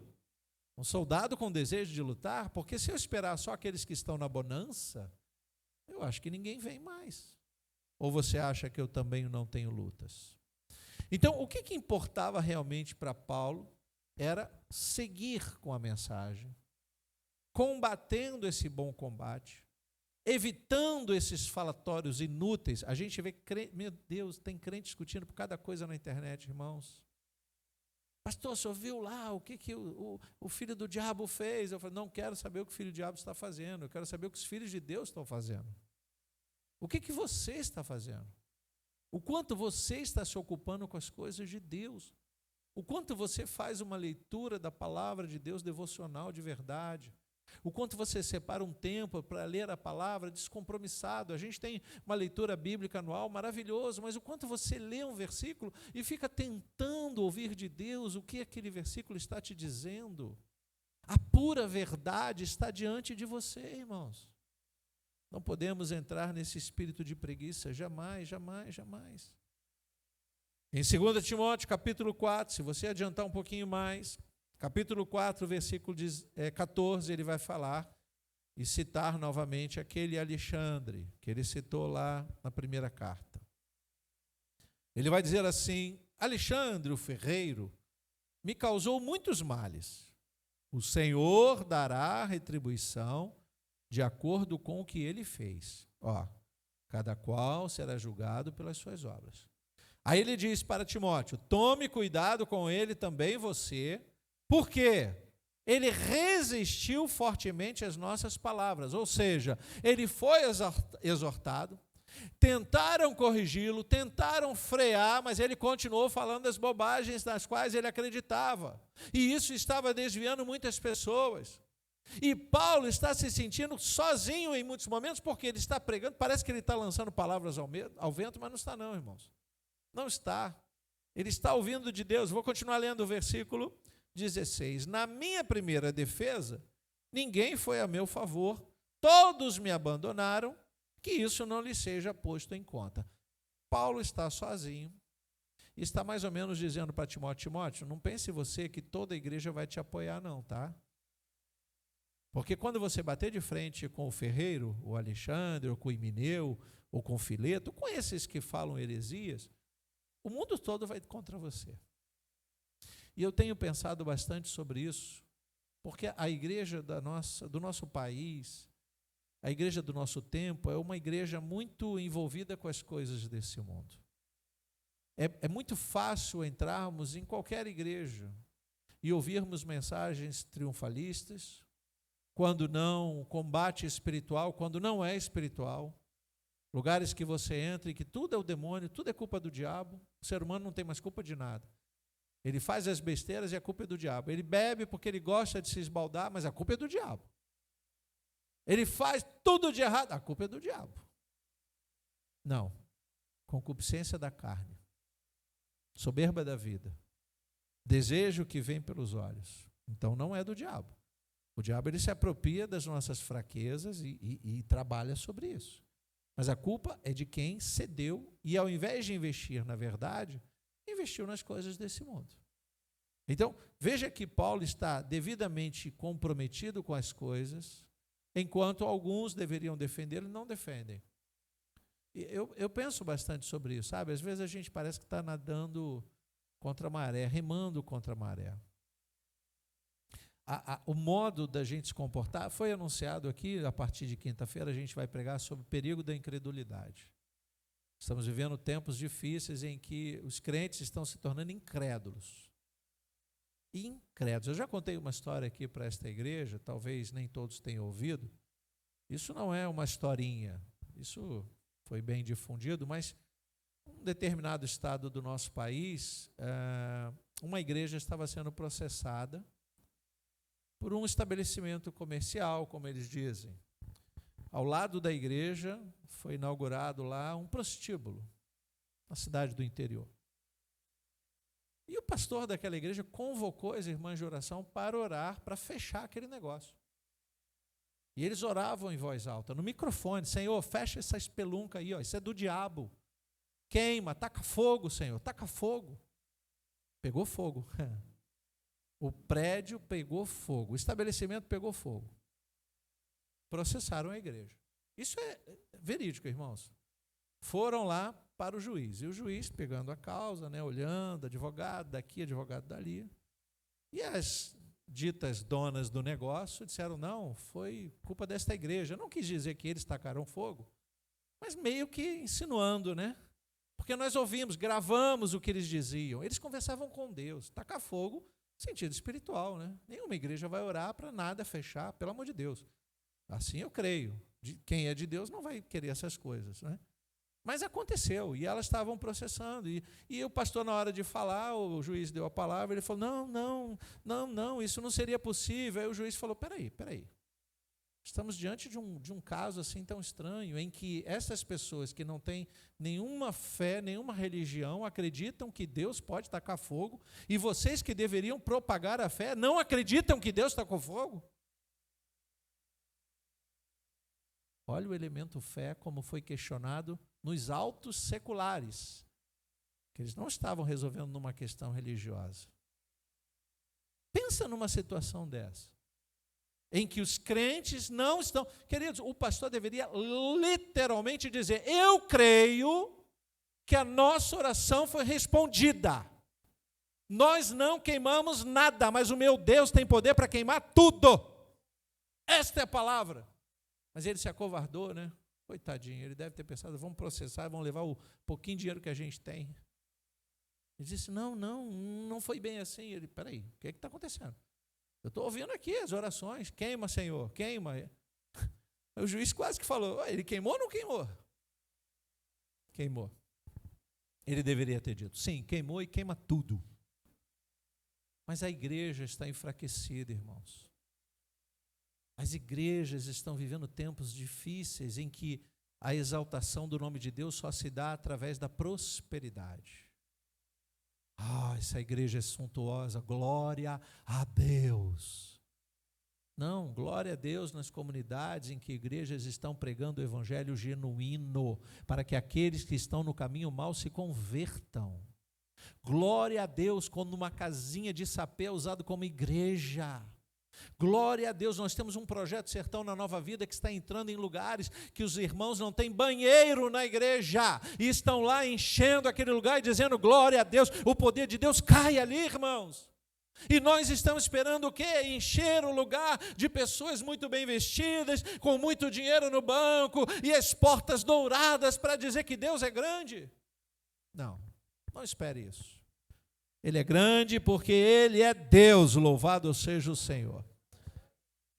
um soldado com desejo de lutar, porque se eu esperar só aqueles que estão na bonança, eu acho que ninguém vem mais. Ou você acha que eu também não tenho lutas? Então, o que importava realmente para Paulo era seguir com a mensagem, combatendo esse bom combate, evitando esses falatórios inúteis. A gente vê, meu Deus, tem crente discutindo por cada coisa na internet, irmãos. Pastor, o senhor viu lá o que o filho do diabo fez? Eu falei, não quero saber o que o filho do diabo está fazendo, eu quero saber o que os filhos de Deus estão fazendo. O que você está fazendo? O quanto você está se ocupando com as coisas de Deus? O quanto você faz uma leitura da palavra de Deus devocional de verdade? O quanto você separa um tempo para ler a palavra descompromissado? A gente tem uma leitura bíblica anual maravilhoso, mas o quanto você lê um versículo e fica tentando ouvir de Deus o que aquele versículo está te dizendo? A pura verdade está diante de você, irmãos. Não podemos entrar nesse espírito de preguiça, jamais, jamais, jamais. Em 2 Timóteo, capítulo 4, se você adiantar um pouquinho mais, capítulo 4, versículo 14, ele vai falar e citar novamente aquele Alexandre, que ele citou lá na primeira carta. Ele vai dizer assim, Alexandre, o ferreiro, me causou muitos males. O Senhor dará retribuição de acordo com o que ele fez. Cada qual será julgado pelas suas obras. Aí ele diz para Timóteo: tome cuidado com ele também você, porque ele resistiu fortemente às nossas palavras, ou seja, ele foi exortado, tentaram corrigi-lo, tentaram frear, mas ele continuou falando das bobagens nas quais ele acreditava, e isso estava desviando muitas pessoas. E Paulo está se sentindo sozinho em muitos momentos, porque ele está pregando, parece que ele está lançando palavras ao vento, mas não está não, irmãos. Não está. Ele está ouvindo de Deus. Vou continuar lendo o versículo 16. Na minha primeira defesa, ninguém foi a meu favor, todos me abandonaram, que isso não lhe seja posto em conta. Paulo está sozinho, e está mais ou menos dizendo para Timóteo: Timóteo, não pense você que toda a igreja vai te apoiar não, tá? Porque quando você bater de frente com o ferreiro, o Alexandre, ou com o Himeneu, ou com o Fileto, com esses que falam heresias, o mundo todo vai contra você. E eu tenho pensado bastante sobre isso, porque a igreja do nosso país, a igreja do nosso tempo, é uma igreja muito envolvida com as coisas desse mundo. É muito fácil entrarmos em qualquer igreja e ouvirmos mensagens triunfalistas, quando não, combate espiritual, quando não é espiritual, lugares que você entra e que tudo é o demônio, tudo é culpa do diabo, o ser humano não tem mais culpa de nada. Ele faz as besteiras e a culpa é do diabo. Ele bebe porque ele gosta de se esbaldar, mas a culpa é do diabo. Ele faz tudo de errado, a culpa é do diabo. Não, concupiscência da carne, soberba da vida, desejo que vem pelos olhos, então não é do diabo. O diabo ele se apropria das nossas fraquezas e trabalha sobre isso. Mas a culpa é de quem cedeu e, ao invés de investir na verdade, investiu nas coisas desse mundo. Então, veja que Paulo está devidamente comprometido com as coisas, enquanto alguns deveriam defendê-lo e não defendem. Eu penso bastante sobre isso, sabe? Às vezes a gente parece que está nadando contra a maré, remando contra a maré. O modo da gente se comportar foi anunciado aqui, a partir de quinta-feira a gente vai pregar sobre o perigo da incredulidade. Estamos vivendo tempos difíceis em que os crentes estão se tornando incrédulos. Incrédulos. Eu já contei uma história aqui para esta igreja, talvez nem todos tenham ouvido. Isso não é uma historinha, isso foi bem difundido, mas em um determinado estado do nosso país, uma igreja estava sendo processada por um estabelecimento comercial, como eles dizem. Ao lado da igreja foi inaugurado lá um prostíbulo, na cidade do interior. E o pastor daquela igreja convocou as irmãs de oração para orar, para fechar aquele negócio. E eles oravam em voz alta, no microfone: Senhor, fecha essa espelunca aí, isso é do diabo. Queima, taca fogo, Senhor, taca fogo. Pegou fogo. O prédio pegou fogo, o estabelecimento pegou fogo. Processaram a igreja. Isso é verídico, irmãos. Foram lá para o juiz, e o juiz pegando a causa, olhando, advogado daqui, advogado dali. E as ditas donas do negócio disseram: não, foi culpa desta igreja. Não quis dizer que eles tacaram fogo, mas meio que insinuando, Porque nós ouvimos, gravamos o que eles diziam. Eles conversavam com Deus. Tacar fogo, sentido espiritual, Nenhuma igreja vai orar para nada fechar, pelo amor de Deus. Assim eu creio. Quem é de Deus não vai querer essas coisas, Mas aconteceu, e elas estavam processando. E o pastor, na hora de falar, o juiz deu a palavra, ele falou: não, isso não seria possível. Aí o juiz falou: peraí. Estamos diante de um caso assim tão estranho, em que essas pessoas que não têm nenhuma fé, nenhuma religião, acreditam que Deus pode tacar fogo, e vocês que deveriam propagar a fé, não acreditam que Deus tacou fogo? Olha o elemento fé como foi questionado nos autos seculares, que eles não estavam resolvendo numa questão religiosa. Pensa numa situação dessa, em que os crentes não estão... Queridos, o pastor deveria literalmente dizer: eu creio que a nossa oração foi respondida. Nós não queimamos nada, mas o meu Deus tem poder para queimar tudo. Esta é a palavra. Mas ele se acovardou, né? Coitadinho, ele deve ter pensado, vamos processar, vamos levar o pouquinho de dinheiro que a gente tem. Ele disse, não foi bem assim. Ele, peraí, o que está acontecendo? Eu estou ouvindo aqui as orações, queima, Senhor, queima. O juiz quase que falou, ele queimou ou não queimou? Queimou. Ele deveria ter dito, sim, queimou e queima tudo. Mas a igreja está enfraquecida, irmãos. As igrejas estão vivendo tempos difíceis em que a exaltação do nome de Deus só se dá através da prosperidade. Essa igreja é suntuosa, glória a Deus. Não, glória a Deus nas comunidades em que igrejas estão pregando o evangelho genuíno, para que aqueles que estão no caminho mau se convertam. Glória a Deus quando uma casinha de sapé é usado como igreja. Glória a Deus, nós temos um projeto Sertão na Nova Vida que está entrando em lugares que os irmãos não têm banheiro na igreja e estão lá enchendo aquele lugar e dizendo glória a Deus, o poder de Deus cai ali, irmãos. E nós estamos esperando o quê? Encher o lugar de pessoas muito bem vestidas, com muito dinheiro no banco e as portas douradas para dizer que Deus é grande. Não espere isso. Ele é grande porque Ele é Deus, louvado seja o Senhor.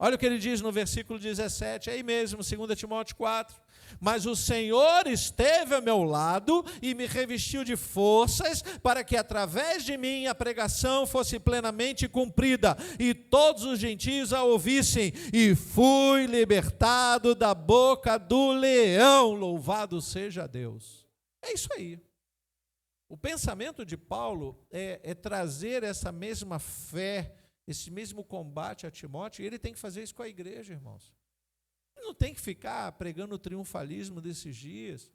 Olha o que ele diz no versículo 17, aí mesmo, 2 Timóteo 4. Mas o Senhor esteve ao meu lado e me revestiu de forças para que através de mim a pregação fosse plenamente cumprida e todos os gentios a ouvissem. E fui libertado da boca do leão, louvado seja Deus. É isso aí. O pensamento de Paulo é trazer essa mesma fé, esse mesmo combate a Timóteo, e ele tem que fazer isso com a igreja, irmãos. Ele não tem que ficar pregando o triunfalismo desses dias,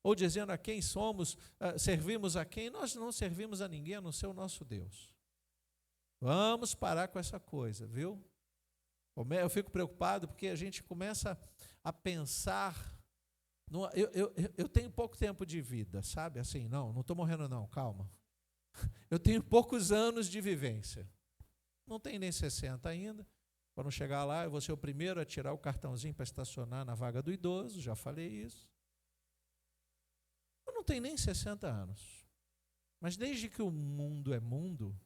ou dizendo a quem somos, servimos a quem. Nós não servimos a ninguém, a não ser o nosso Deus. Vamos parar com essa coisa, viu? Eu fico preocupado porque a gente começa a pensar... Eu tenho pouco tempo de vida, sabe? Assim, não estou morrendo não, calma. Eu tenho poucos anos de vivência. Não tenho nem 60 ainda. Quando chegar lá, eu vou ser o primeiro a tirar o cartãozinho para estacionar na vaga do idoso, já falei isso. Eu não tenho nem 60 anos. Mas desde que o mundo é mundo,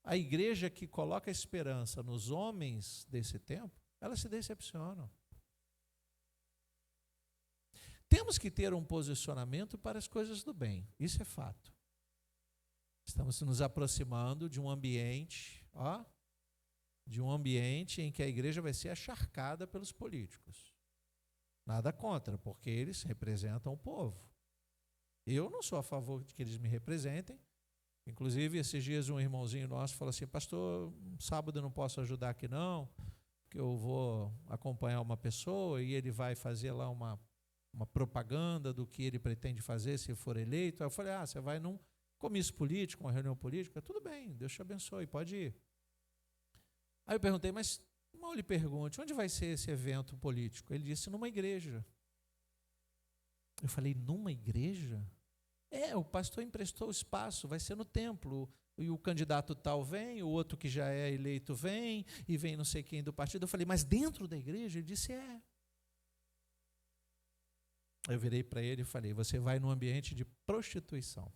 a igreja que coloca esperança nos homens desse tempo, elas se decepcionam. Temos que ter um posicionamento para as coisas do bem, isso é fato. Estamos nos aproximando de um ambiente, em que a igreja vai ser acharcada pelos políticos. Nada contra, porque eles representam o povo. Eu não sou a favor de que eles me representem. Inclusive, esses dias um irmãozinho nosso falou assim, pastor, sábado eu não posso ajudar aqui não, porque eu vou acompanhar uma pessoa e ele vai fazer lá uma propaganda do que ele pretende fazer se for eleito. Aí eu falei, você vai num comício político, uma reunião política? Tudo bem, Deus te abençoe, pode ir. Aí eu perguntei, mas mal lhe pergunte, onde vai ser esse evento político? Ele disse, numa igreja. Eu falei, numa igreja? O pastor emprestou o espaço, vai ser no templo. E o candidato tal vem, o outro que já é eleito vem, e vem não sei quem do partido. Eu falei, mas dentro da igreja? Ele disse, Eu virei para ele e falei, você vai num ambiente de prostituição.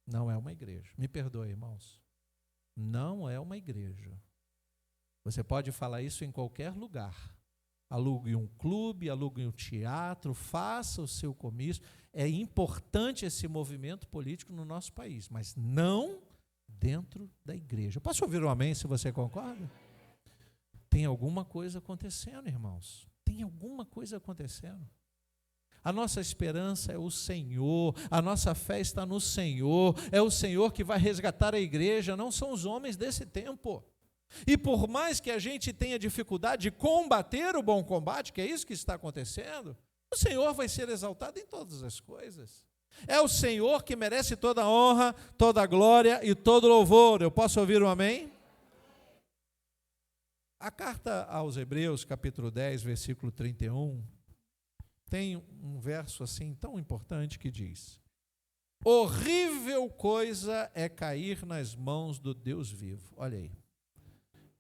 Não é uma igreja. Me perdoe, irmãos. Não é uma igreja. Você pode falar isso em qualquer lugar. Alugue um clube, alugue um teatro, faça o seu comício. É importante esse movimento político no nosso país, mas não dentro da igreja. Posso ouvir um amém se você concorda? Tem alguma coisa acontecendo, irmãos. Tem alguma coisa acontecendo. A nossa esperança é o Senhor, a nossa fé está no Senhor, é o Senhor que vai resgatar a igreja, não são os homens desse tempo. E por mais que a gente tenha dificuldade de combater o bom combate, que é isso que está acontecendo, o Senhor vai ser exaltado em todas as coisas. É o Senhor que merece toda a honra, toda a glória e todo louvor. Eu posso ouvir um amém? A carta aos Hebreus, capítulo 10, versículo 31, tem um verso assim tão importante que diz: Horrível coisa é cair nas mãos do Deus vivo. Olha aí.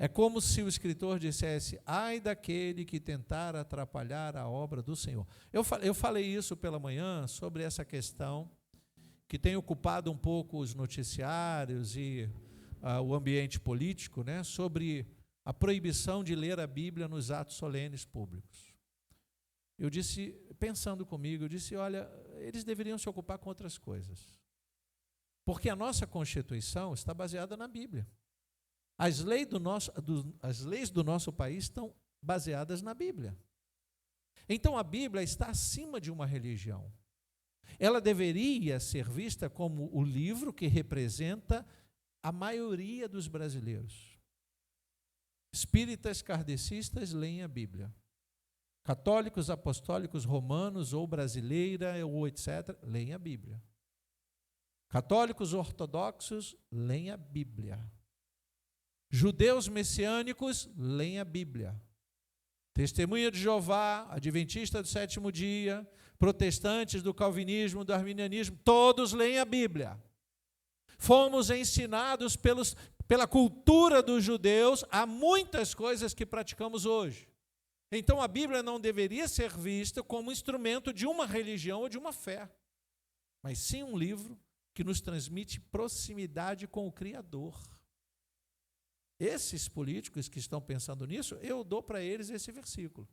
É como se o escritor dissesse: ai daquele que tentar atrapalhar a obra do Senhor. Eu falei isso pela manhã sobre essa questão que tem ocupado um pouco os noticiários e o ambiente político, né, sobre a proibição de ler a Bíblia nos atos solenes públicos. Eu disse, pensando comigo, eu disse: olha, eles deveriam se ocupar com outras coisas. Porque a nossa Constituição está baseada na Bíblia. As leis do nosso país estão baseadas na Bíblia. Então a Bíblia está acima de uma religião. Ela deveria ser vista como o livro que representa a maioria dos brasileiros. Espíritas kardecistas leem a Bíblia. Católicos, apostólicos, romanos ou brasileira ou etc. leem a Bíblia. Católicos ortodoxos leem a Bíblia. Judeus messiânicos leem a Bíblia. Testemunha de Jeová, adventista do sétimo dia, protestantes do calvinismo, do arminianismo, todos leem a Bíblia. Fomos ensinados pela cultura dos judeus a muitas coisas que praticamos hoje. Então a Bíblia não deveria ser vista como instrumento de uma religião ou de uma fé, mas sim um livro que nos transmite proximidade com o Criador. Esses políticos que estão pensando nisso, eu dou para eles esse versículo.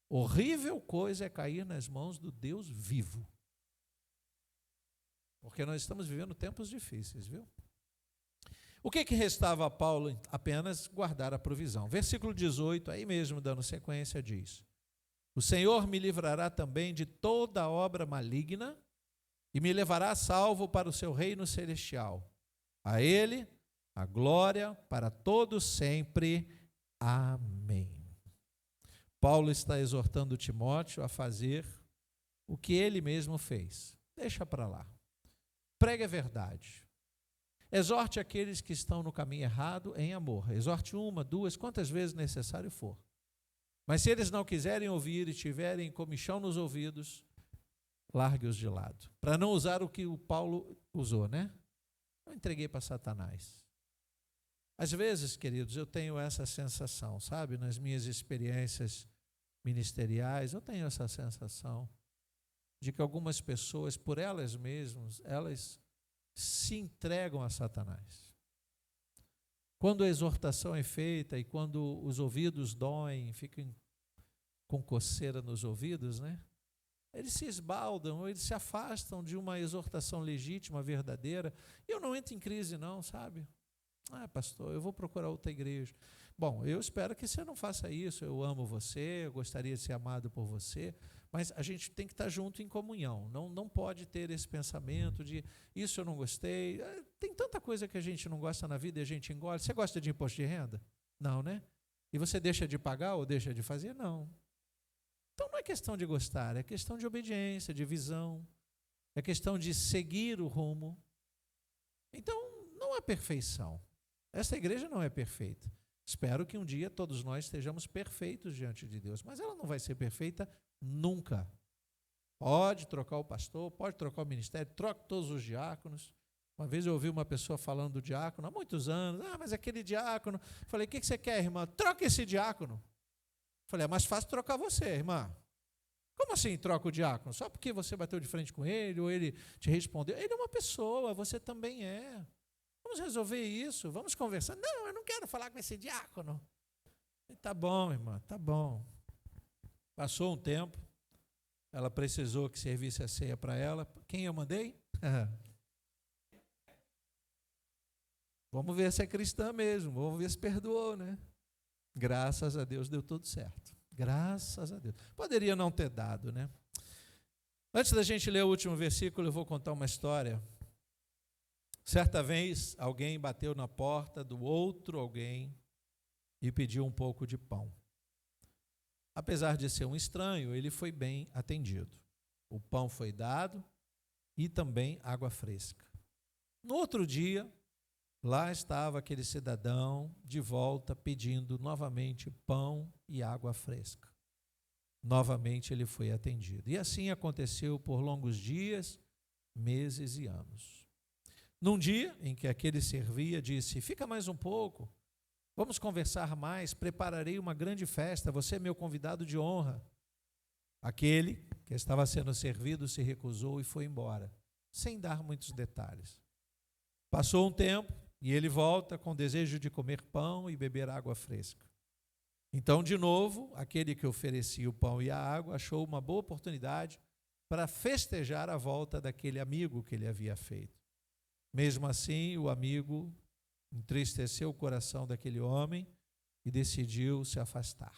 Horrível coisa é cair nas mãos do Deus vivo. Porque nós estamos vivendo tempos difíceis, viu? O que restava a Paulo? Apenas guardar a provisão. Versículo 18, aí mesmo dando sequência, diz: o Senhor me livrará também de toda obra maligna e me levará salvo para o seu reino celestial. A Ele a glória para todos sempre. Amém. Paulo está exortando Timóteo a fazer o que ele mesmo fez. Deixa para lá. Pregue a verdade. Exorte aqueles que estão no caminho errado em amor. Exorte uma, duas, quantas vezes necessário for. Mas se eles não quiserem ouvir e tiverem comichão nos ouvidos, largue-os de lado. Para não usar o que o Paulo usou, né? Eu entreguei para Satanás. Às vezes, queridos, eu tenho essa sensação, sabe? Nas minhas experiências ministeriais, eu tenho essa sensação de que algumas pessoas, por elas mesmas, elas se entregam a Satanás. Quando a exortação é feita e quando os ouvidos doem, ficam com coceira nos ouvidos, né? Eles se esbaldam, eles se afastam de uma exortação legítima, verdadeira. E eu não entro em crise não, sabe? Ah, pastor, eu vou procurar outra igreja. Bom, eu espero que você não faça isso. Eu amo você, eu gostaria de ser amado por você, mas a gente tem que estar junto em comunhão. Não pode ter esse pensamento de isso eu não gostei. Tem tanta coisa que a gente não gosta na vida e a gente engole. Você gosta de imposto de renda? Não, né? E você deixa de pagar ou deixa de fazer? Não. Então não é questão de gostar, é questão de obediência, de visão, é questão de seguir o rumo. Então não há perfeição. Essa igreja não é perfeita. Espero que um dia todos nós estejamos perfeitos diante de Deus, mas ela não vai ser perfeita nunca. Pode trocar o pastor, pode trocar o ministério, troque todos os diáconos. Uma vez eu ouvi uma pessoa falando do diácono há muitos anos. Ah, mas aquele diácono. Falei, o que você quer, irmã? Troca esse diácono. Falei, é mais fácil trocar você, irmã. Como assim troca o diácono? Só porque você bateu de frente com ele ou ele te respondeu? Ele é uma pessoa, você também é. Vamos resolver isso, vamos conversar. Não, eu não quero falar com esse diácono. Tá bom, irmã, tá bom. Passou um tempo, ela precisou que servisse a ceia para ela. Quem eu mandei? Vamos ver se é cristã mesmo, vamos ver se perdoou, né? Graças a Deus deu tudo certo. Graças a Deus. Poderia não ter dado, né? Antes da gente ler o último versículo, eu vou contar uma história. Certa vez, alguém bateu na porta do outro alguém e pediu um pouco de pão. Apesar de ser um estranho, ele foi bem atendido. O pão foi dado e também água fresca. No outro dia, lá estava aquele cidadão de volta pedindo novamente pão e água fresca. Novamente ele foi atendido. E assim aconteceu por longos dias meses e anos. Num dia em que aquele servia, disse: fica mais um pouco, vamos conversar mais, prepararei uma grande festa, você é meu convidado de honra. Aquele que estava sendo servido se recusou e foi embora, sem dar muitos detalhes. Passou um tempo e ele volta com desejo de comer pão e beber água fresca. Então, de novo, aquele que oferecia o pão e a água achou uma boa oportunidade para festejar a volta daquele amigo que ele havia feito. Mesmo assim, o amigo entristeceu o coração daquele homem e decidiu se afastar.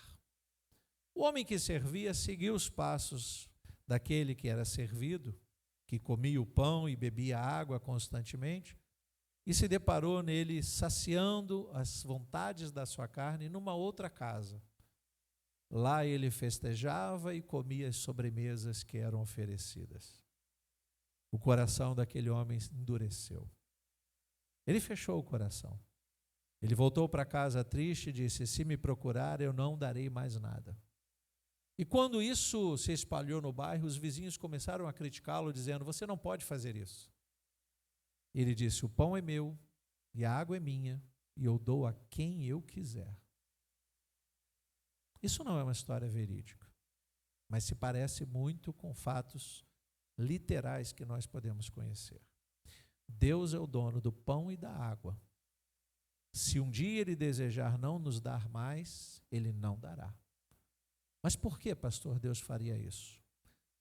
O homem que servia seguiu os passos daquele que era servido, que comia o pão e bebia água constantemente, e se deparou nele saciando as vontades da sua carne numa outra casa. Lá ele festejava e comia as sobremesas que eram oferecidas. O coração daquele homem endureceu. Ele fechou o coração. Ele voltou para casa triste e disse: se me procurar, eu não darei mais nada. E quando isso se espalhou no bairro, os vizinhos começaram a criticá-lo, dizendo: você não pode fazer isso. Ele disse: o pão é meu e a água é minha, e eu dou a quem eu quiser. Isso não é uma história verídica, mas se parece muito com fatos literais que nós podemos conhecer. Deus é o dono do pão e da água. Se um dia Ele desejar não nos dar mais, Ele não dará. Mas por que, pastor, Deus faria isso?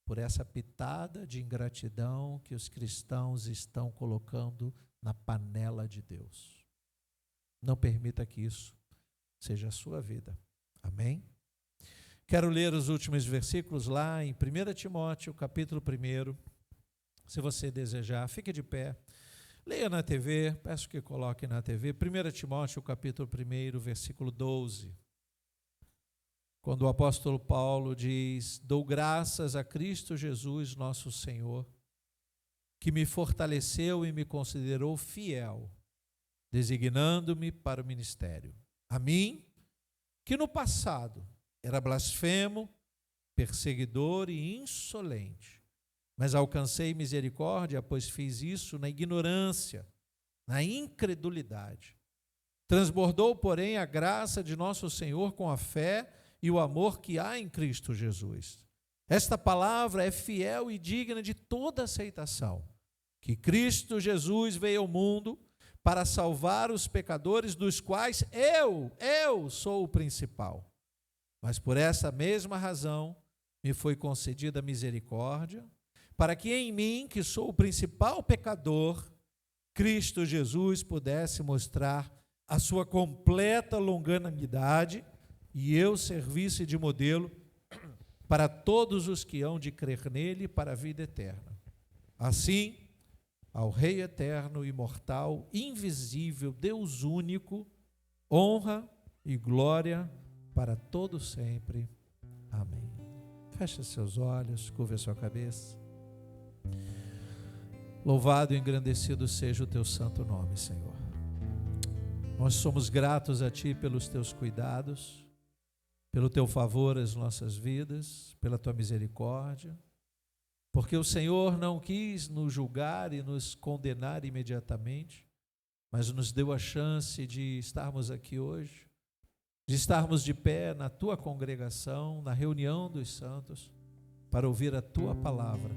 Por essa pitada de ingratidão que os cristãos estão colocando na panela de Deus. Não permita que isso seja a sua vida. Amém? Quero ler os últimos versículos lá em 1 Timóteo, capítulo 1. Se você desejar, fique de pé. Leia na TV, peço que coloque na TV. 1 Timóteo, capítulo 1, versículo 12. Quando o apóstolo Paulo diz: dou graças a Cristo Jesus, nosso Senhor, que me fortaleceu e me considerou fiel, designando-me para o ministério. A mim, que no passado era blasfemo, perseguidor e insolente, mas alcancei misericórdia, pois fiz isso na ignorância, na incredulidade. Transbordou, porém, a graça de nosso Senhor com a fé e o amor que há em Cristo Jesus. Esta palavra é fiel e digna de toda aceitação, que Cristo Jesus veio ao mundo para salvar os pecadores, dos quais eu sou o principal. Mas por essa mesma razão me foi concedida misericórdia, para que em mim, que sou o principal pecador, Cristo Jesus pudesse mostrar a sua completa longanimidade e eu servisse de modelo para todos os que hão de crer nele para a vida eterna. Assim, ao Rei eterno, imortal, invisível, Deus único, honra e glória para todo sempre. Amém. Feche seus olhos, curva a sua cabeça. Louvado e engrandecido seja o teu santo nome, Senhor. Nós somos gratos a Ti pelos Teus cuidados, pelo Teu favor às nossas vidas, pela Tua misericórdia, porque o Senhor não quis nos julgar e nos condenar imediatamente, mas nos deu a chance de estarmos aqui hoje, de estarmos de pé na Tua congregação, na reunião dos santos, para ouvir a Tua palavra.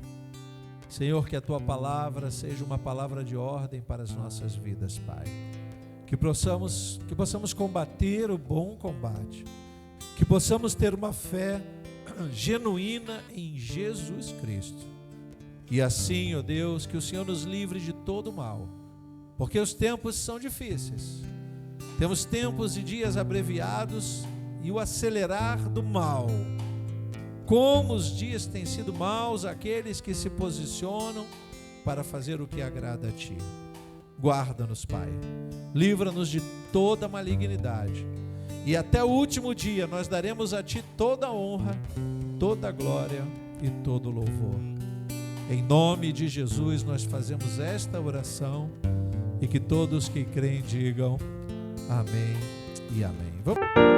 Senhor, que a Tua palavra seja uma palavra de ordem para as nossas vidas, Pai. Que possamos combater o bom combate, que possamos ter uma fé genuína em Jesus Cristo. E assim, ó Deus, que o Senhor nos livre de todo mal, porque os tempos são difíceis. Temos tempos e dias abreviados e o acelerar do mal. Como os dias têm sido maus aqueles que se posicionam para fazer o que agrada a Ti. Guarda-nos, Pai. Livra-nos de toda malignidade. E até o último dia nós daremos a Ti toda a honra, toda a glória e todo o louvor. Em nome de Jesus nós fazemos esta oração e que todos que creem digam amém e amém. Vamos...